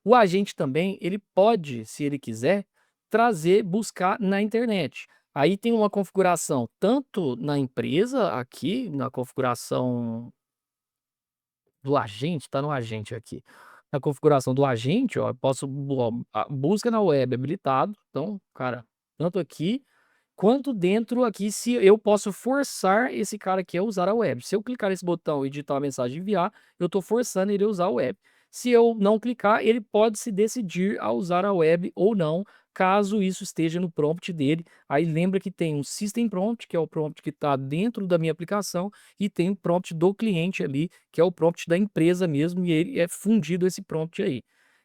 O agente também, ele pode, se ele quiser, trazer, buscar na internet. Aí tem uma configuração tanto na empresa, aqui, na configuração do agente, tá no agente aqui. Na configuração do agente, ó, eu posso, ó, busca na web habilitado. Então, cara, tanto aqui quanto dentro aqui, se eu posso forçar esse cara aqui a usar a web. Se eu clicar nesse botão e digitar uma mensagem enviar, eu estou forçando ele a usar a web. Se eu não clicar, ele pode se decidir a usar a web ou não, caso isso esteja no prompt dele. Aí lembra que tem um System Prompt, que é o prompt que está dentro da minha aplicação, e tem o prompt do cliente ali, que é o prompt da empresa mesmo, e ele é fundido esse prompt aí.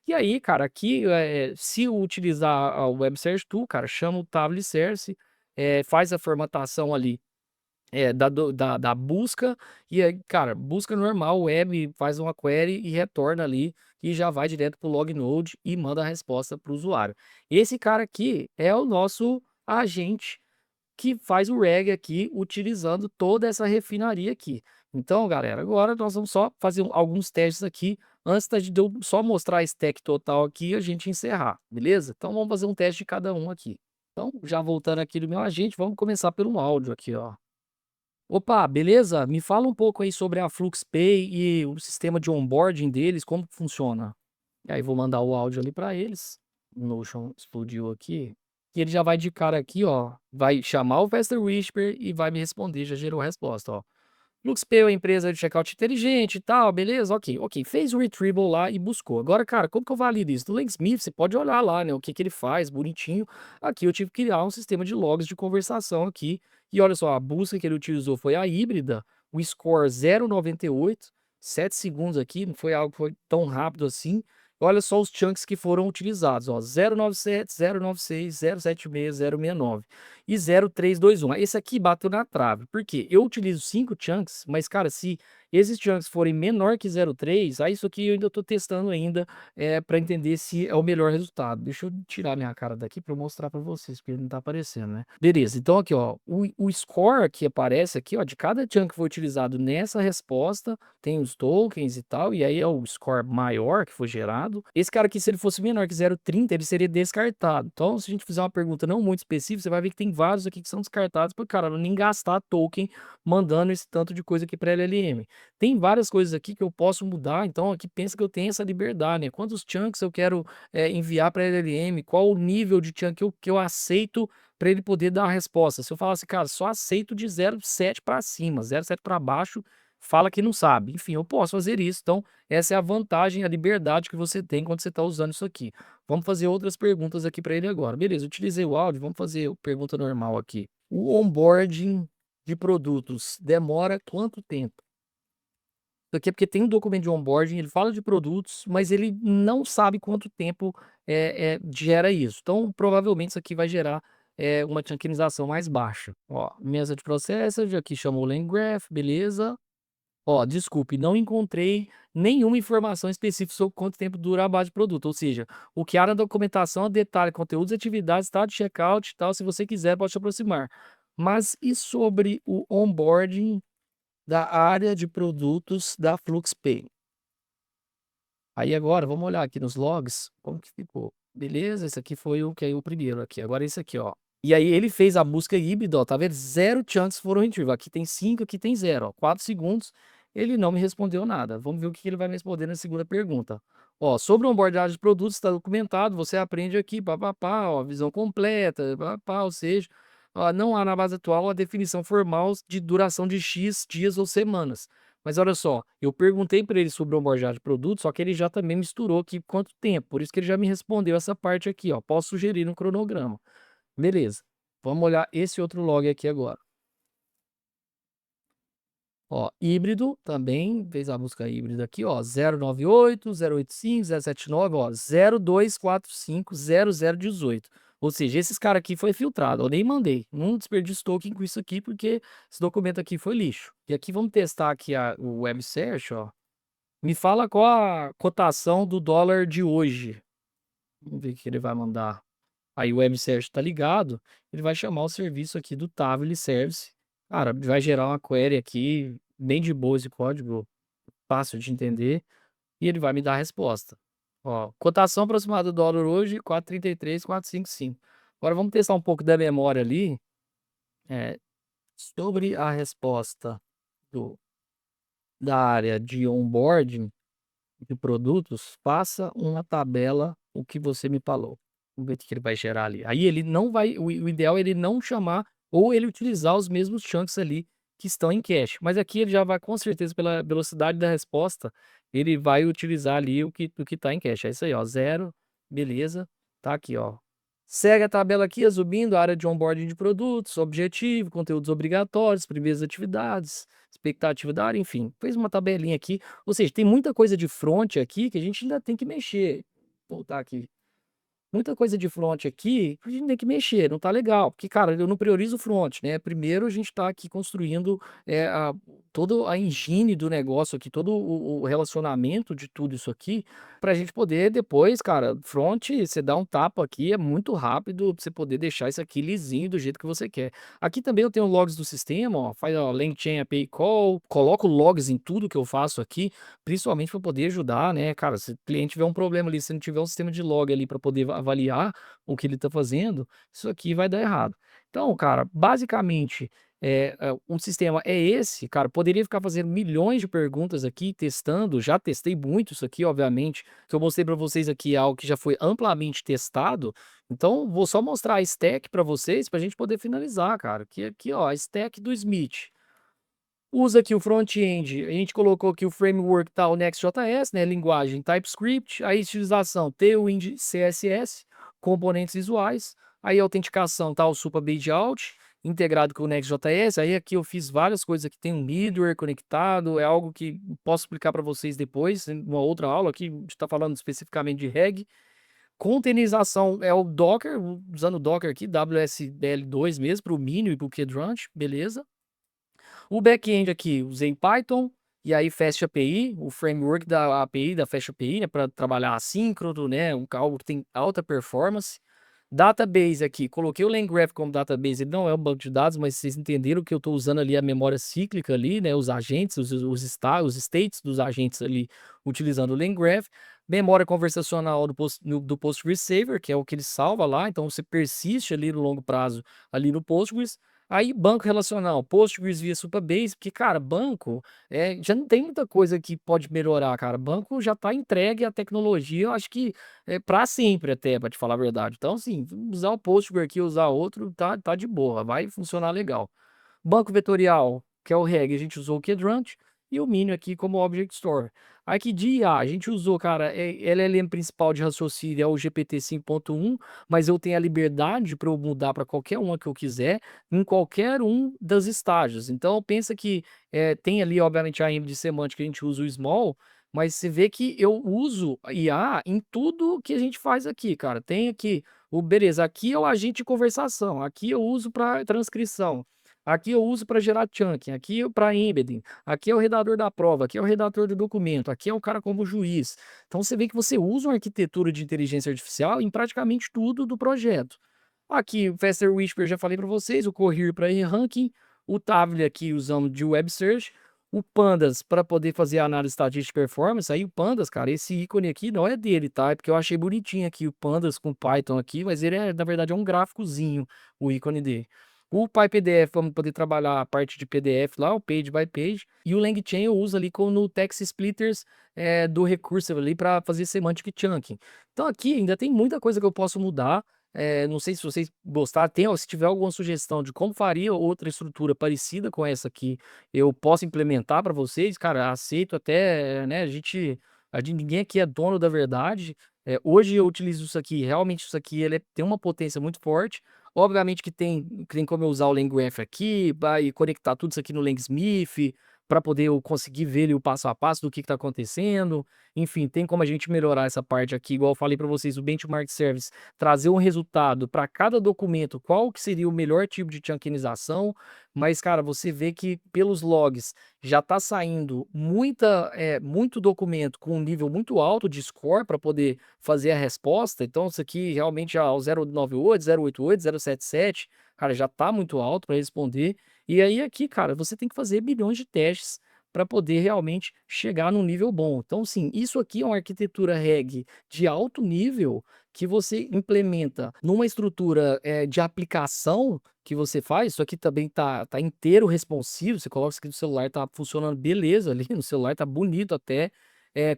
E aí, cara, aqui, se eu utilizar a Web Search Tool, cara, chama o Table Search, faz a formatação ali, da busca, e aí, cara, busca normal, web, faz uma query e retorna ali, e já vai direto para o Lognode e manda a resposta para o usuário. Esse cara aqui é o nosso agente que faz o RAG aqui, utilizando toda essa refinaria aqui. Então, galera, agora nós vamos só fazer alguns testes aqui, antes de eu só mostrar a stack total aqui e a gente encerrar, beleza? Então, vamos fazer um teste de cada um aqui. Então, já voltando aqui do meu agente, vamos começar pelo áudio aqui, ó. Opa, beleza? Me fala um pouco aí sobre a FluxPay e o sistema de onboarding deles, como que funciona? E aí vou mandar o áudio ali para eles. O Notion explodiu aqui. E ele já vai de cara aqui, ó. Vai chamar o Faster Whisper e vai me responder. Já gerou a resposta, ó. FluxPay é uma empresa de checkout inteligente e tal, beleza? Ok, ok. Fez o retrieval lá e buscou. Agora, cara, como que eu valido isso? Do Langsmith, você pode olhar lá, né? O que que ele faz, bonitinho. Aqui eu tive que criar um sistema de logs de conversação aqui. E olha só, a busca que ele utilizou foi a híbrida. O score 0,98, 7 segundos aqui, não foi algo que foi tão rápido assim. Olha só os chunks que foram utilizados, ó, 097, 096, 076, 069 e 0321. Esse aqui bateu na trave, porque eu utilizo 5 chunks, mas cara, se esses chunks forem menor que 0,3, aí isso aqui eu ainda estou testando ainda, para entender se é o melhor resultado. Deixa eu tirar minha cara daqui para eu mostrar para vocês, porque ele não tá aparecendo, né? Beleza, então aqui, ó, o score que aparece aqui, ó, de cada chunk que foi utilizado nessa resposta, tem os tokens e tal, e aí é o score maior que foi gerado. Esse cara aqui, se ele fosse menor que 0,30, ele seria descartado. Então, se a gente fizer uma pergunta não muito específica, você vai ver que tem vários aqui que são descartados, porque, cara, nem gastar token mandando esse tanto de coisa aqui para LLM. tem várias coisas aqui que eu posso mudar, então aqui pensa que eu tenho essa liberdade, né? Quantos chunks eu quero enviar para LLM, qual o nível de chunk que eu aceito para ele poder dar uma resposta. Se eu falar assim, cara, só aceito de 0,7 para cima, 0,7 para baixo, fala que não sabe. Enfim, eu posso fazer isso. Então, essa é a vantagem, a liberdade que você tem quando você está usando isso aqui. Vamos fazer outras perguntas aqui para ele agora. Beleza, utilizei o áudio, vamos fazer pergunta normal aqui. O onboarding de produtos demora quanto tempo? Isso aqui é porque tem um documento de onboarding, ele fala de produtos, mas ele não sabe quanto tempo gera isso. Então, provavelmente isso aqui vai gerar uma chancinização mais baixa. Ó, mesa de processor, aqui chamou o LangGraph, beleza. Ó, desculpe, não encontrei nenhuma informação específica sobre quanto tempo dura a base de produto. Ou seja, o que há na documentação detalha conteúdos, atividades, estado de checkout e tal. Se você quiser, pode se aproximar. Mas e sobre o onboarding da área de produtos da FluxPay? Aí agora, vamos olhar aqui nos logs, como que ficou. Beleza, esse aqui foi o que é o primeiro aqui. Agora esse aqui, ó. E aí ele fez a busca híbrida, ó, tá vendo? 0 chunks foram retrieved. Aqui tem 5, aqui tem 0, ó. 4 segundos, ele não me respondeu nada. Vamos ver o que ele vai me responder na segunda pergunta. Ó, sobre o onboardagem de produtos, está documentado, você aprende aqui, papapá, ó, visão completa, papapá, ou seja, ó, não há na base atual a definição formal de duração de X dias ou semanas. Mas olha só, eu perguntei para ele sobre o onboardagem de produtos, só que ele já também misturou aqui quanto tempo, por isso que ele já me respondeu essa parte aqui, ó, posso sugerir um cronograma. Beleza. Vamos olhar esse outro log aqui agora. Ó, híbrido também, fez a busca híbrida aqui, ó, 098, 085, 079, ó, 0245, 0018. Ou seja, esses caras aqui foi filtrado, eu nem mandei, não desperdiço token com isso aqui, porque esse documento aqui foi lixo. E aqui vamos testar aqui o Web Search, ó. Me fala qual a cotação do dólar de hoje. Vamos ver o que ele vai mandar. Aí o web search está ligado, ele vai chamar o serviço aqui do Tavily Service. Cara, vai gerar uma query aqui, bem de boa esse código, fácil de entender, e ele vai me dar a resposta. Ó, cotação aproximada do dólar hoje, 4,33, 4,55. Agora vamos testar um pouco da memória ali, é, sobre a resposta da área de onboarding de produtos, faça uma tabela, o que você me falou. Vamos ver o que ele vai gerar ali. Aí ele não vai, o ideal é ele não chamar ou ele utilizar os mesmos chunks ali que estão em cache. Mas aqui ele já vai, com certeza, pela velocidade da resposta, ele vai utilizar ali o que está em cache. É isso aí, ó, 0, beleza, tá aqui, ó. Segue a tabela aqui, subindo, área de onboarding de produtos, objetivo, conteúdos obrigatórios, primeiras atividades, expectativa da área, enfim. Fez uma tabelinha aqui, ou seja, tem muita coisa de front aqui que a gente ainda tem que mexer. Vou voltar aqui. Muita coisa de front aqui, a gente tem que mexer, não tá legal, porque, cara, eu não priorizo o front, né? Primeiro a gente tá aqui construindo toda a engine do negócio aqui, todo o relacionamento de tudo isso aqui, pra gente poder depois, cara, front, você dá um tapa aqui, é muito rápido pra você poder deixar isso aqui lisinho do jeito que você quer. Aqui também eu tenho logs do sistema, ó, faz ó, LangChain API Call, coloco logs em tudo que eu faço aqui, principalmente para poder ajudar, né, cara, se o cliente tiver um problema ali, se não tiver um sistema de log ali para poder avaliar o que ele está fazendo, isso aqui vai dar errado. Então, cara, basicamente, um sistema é esse, cara, poderia ficar fazendo milhões de perguntas aqui, testando, já testei muito isso aqui, obviamente, que eu mostrei para vocês aqui é algo que já foi amplamente testado, então vou só mostrar a stack para vocês, para a gente poder finalizar, cara, que aqui, ó, a stack do Smith. Usa aqui o front-end, a gente colocou aqui o framework tá, o Next.js, né, linguagem TypeScript, a estilização Tailwind CSS, componentes visuais, aí a autenticação tá o Supabase Out, integrado com o Next.js, aí aqui eu fiz várias coisas aqui, tem um middleware conectado, é algo que posso explicar para vocês depois, em uma outra aula aqui, a gente está falando especificamente de reg. Containerização é o Docker, usando o Docker aqui, WSL2 mesmo, para o Minio e para o KDrunch, beleza. O back-end aqui, usei Python, e aí Fast API, o framework da API, da Fast API, né, para trabalhar assíncrono, né, algo que tem alta performance. Database aqui, coloquei o LangGraph como database, ele não é um banco de dados, mas vocês entenderam que eu estou usando ali a memória cíclica ali, né, os agentes, os states dos agentes ali, utilizando o LangGraph. Memória conversacional do Postgres Saver, que é o que ele salva lá, então você persiste ali no longo prazo, ali no Postgres. Aí banco relacional, Postgres via Supabase, porque, cara, banco, já não tem muita coisa que pode melhorar, cara. Banco já tá entregue à tecnologia, eu acho que pra sempre até, pra te falar a verdade. Então, assim, usar o Postgre aqui, usar outro, tá de boa, vai funcionar legal. Banco vetorial, que é o REG, a gente usou o Quadrant e o Minion aqui como Object Store. Aqui de IA, a gente usou, cara, LLM principal de raciocínio é o GPT 5.1, mas eu tenho a liberdade para eu mudar para qualquer uma que eu quiser, em qualquer um das estágios. Então, pensa que tem ali, obviamente, a engine de semântica, a gente usa o Small, mas você vê que eu uso IA em tudo que a gente faz aqui, cara. Tem aqui, beleza, aqui é o agente de conversação, aqui eu uso para transcrição. Aqui eu uso para gerar chunking, aqui para embedding, aqui é o redator da prova, aqui é o redator do documento, aqui é o cara como juiz. Então você vê que você usa uma arquitetura de inteligência artificial em praticamente tudo do projeto. Aqui o Faster Whisper já falei para vocês, o Cohere para ranking, o Table aqui usando de Web Search, o Pandas para poder fazer a análise estatística de performance. Aí o Pandas, cara, esse ícone aqui não é dele, tá? É porque eu achei bonitinho aqui o Pandas com Python aqui, mas ele na verdade é um gráficozinho, o ícone dele. O PyPDF, vamos poder trabalhar a parte de PDF lá, o Page by Page. E o LangChain eu uso ali no Text Splitters do Recursive ali para fazer Semantic Chunking. Então aqui ainda tem muita coisa que eu posso mudar. Não sei se vocês gostaram, se tiver alguma sugestão de como faria outra estrutura parecida com essa aqui, eu posso implementar para vocês, cara, aceito até, né, ninguém aqui é dono da verdade. Hoje eu utilizo isso aqui, realmente isso aqui tem uma potência muito forte. Obviamente que tem como eu usar o LangGraph aqui, e conectar tudo isso aqui no LangSmith, para poder eu conseguir ver ali o passo a passo do que está acontecendo. Enfim, tem como a gente melhorar essa parte aqui, igual eu falei para vocês, o Benchmark Service, trazer um resultado para cada documento, qual que seria o melhor tipo de chunkinização. Mas, cara, você vê que pelos logs já está saindo muito documento com um nível muito alto de score para poder fazer a resposta. Então, isso aqui realmente já o 098, 088, 077, cara, já tá muito alto para responder. E aí aqui, cara, você tem que fazer milhões de testes para poder realmente chegar num nível bom. Então, sim, isso aqui é uma arquitetura REG de alto nível que você implementa numa estrutura de aplicação que você faz. Isso aqui também tá inteiro responsivo. Você coloca isso aqui no celular, tá funcionando beleza ali no celular, tá bonito até.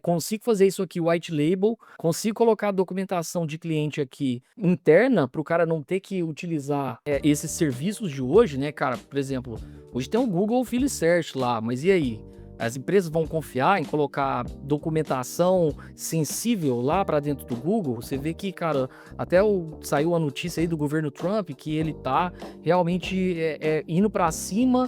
Consigo fazer isso aqui white label, consigo colocar a documentação de cliente aqui interna para o cara não ter que utilizar esses serviços de hoje, né, cara? Por exemplo, hoje tem o Google Field Search lá, mas e aí? As empresas vão confiar em colocar documentação sensível lá para dentro do Google? Você vê que, cara, saiu a notícia aí do governo Trump que ele tá realmente indo para cima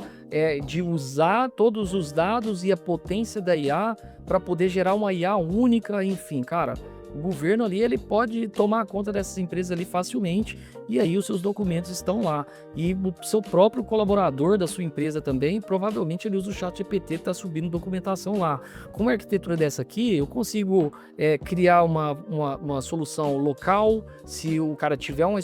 de usar todos os dados e a potência da IA para poder gerar uma IA única, enfim, cara. O governo ali, ele pode tomar conta dessas empresas ali facilmente, e aí os seus documentos estão lá. E o seu próprio colaborador da sua empresa também, provavelmente ele usa o ChatGPT, está subindo documentação lá. Com uma arquitetura dessa aqui, eu consigo criar uma solução local, se o cara tiver uma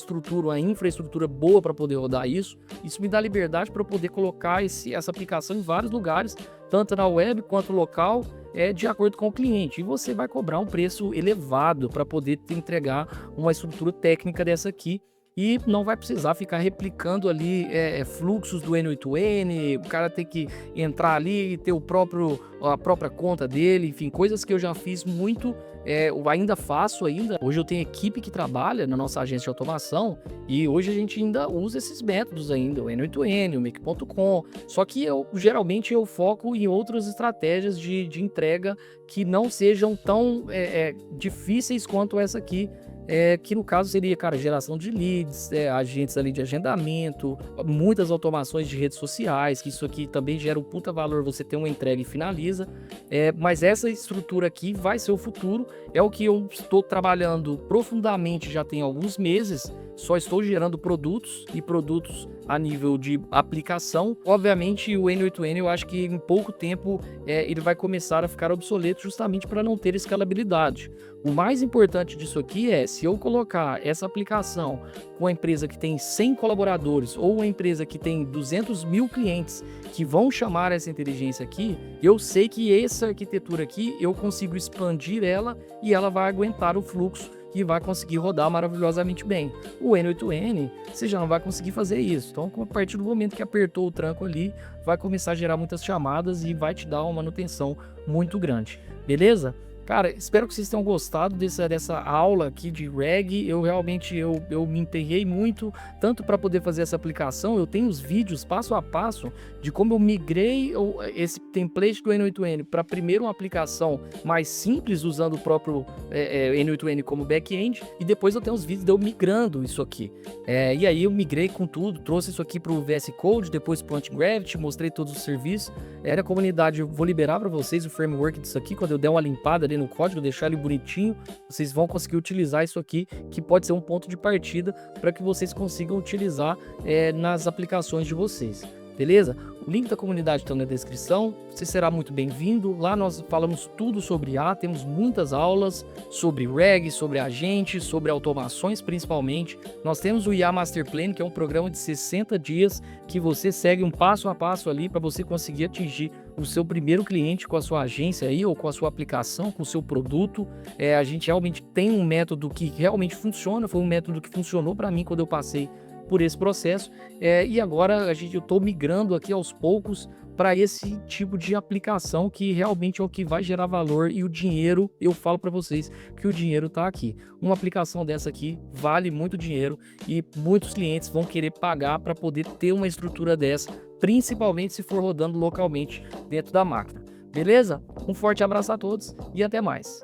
infraestrutura boa para poder rodar isso me dá liberdade para eu poder colocar essa aplicação em vários lugares, tanto na web quanto local, de acordo com o cliente. E você vai cobrar um preço elevado para poder te entregar uma estrutura técnica dessa aqui. E não vai precisar ficar replicando ali fluxos do N8N, o cara tem que entrar ali e ter a própria conta dele, enfim, coisas que eu já fiz muito, eu ainda faço ainda. Hoje eu tenho equipe que trabalha na nossa agência de automação e hoje a gente ainda usa esses métodos ainda, o N8N, o Make.com, só que geralmente eu foco em outras estratégias de entrega que não sejam tão difíceis quanto essa aqui. Que no caso seria, cara, geração de leads, agentes ali de agendamento, muitas automações de redes sociais, que isso aqui também gera um puta valor, você tem uma entrega e finaliza. Mas essa estrutura aqui vai ser o futuro, é o que eu estou trabalhando profundamente já tem alguns meses, só estou gerando produtos e produtos a nível de aplicação. Obviamente o N8N eu acho que em pouco tempo ele vai começar a ficar obsoleto justamente para não ter escalabilidade. O mais importante disso aqui se eu colocar essa aplicação com uma empresa que tem 100 colaboradores ou uma empresa que tem 200 mil clientes que vão chamar essa inteligência aqui, eu sei que essa arquitetura aqui eu consigo expandir ela e ela vai aguentar o fluxo e vai conseguir rodar maravilhosamente bem. O N8N, você já não vai conseguir fazer isso. Então, a partir do momento que apertou o tranco ali, vai começar a gerar muitas chamadas e vai te dar uma manutenção muito grande. Beleza? Cara, espero que vocês tenham gostado dessa aula aqui de REG. Eu realmente eu me empenhei muito, tanto para poder fazer essa aplicação. Eu tenho os vídeos passo a passo de como eu migrei esse template do N8N para primeiro uma aplicação mais simples, usando o próprio N8N como back-end, e depois eu tenho os vídeos de eu migrando isso aqui. E aí eu migrei com tudo, trouxe isso aqui para o VS Code, depois para o Antigravity, mostrei todos os serviços. Era a comunidade, eu vou liberar para vocês o framework disso aqui, quando eu der uma limpada ali no código, deixar ele bonitinho, vocês vão conseguir utilizar isso aqui, que pode ser um ponto de partida para que vocês consigam utilizar nas aplicações de vocês. Beleza? O link da comunidade está na descrição, você será muito bem-vindo. Lá nós falamos tudo sobre IA, temos muitas aulas sobre REG, sobre agentes, sobre automações principalmente. Nós temos o IA Master Plan, que é um programa de 60 dias que você segue um passo a passo ali para você conseguir atingir o seu primeiro cliente com a sua agência aí, ou com a sua aplicação, com o seu produto. A gente realmente tem um método que realmente funciona, foi um método que funcionou para mim quando eu passei por esse processo, e agora eu estou migrando aqui aos poucos para esse tipo de aplicação que realmente é o que vai gerar valor, e o dinheiro, eu falo para vocês que o dinheiro está aqui. Uma aplicação dessa aqui vale muito dinheiro e muitos clientes vão querer pagar para poder ter uma estrutura dessa, principalmente se for rodando localmente dentro da máquina. Beleza? Um forte abraço a todos e até mais.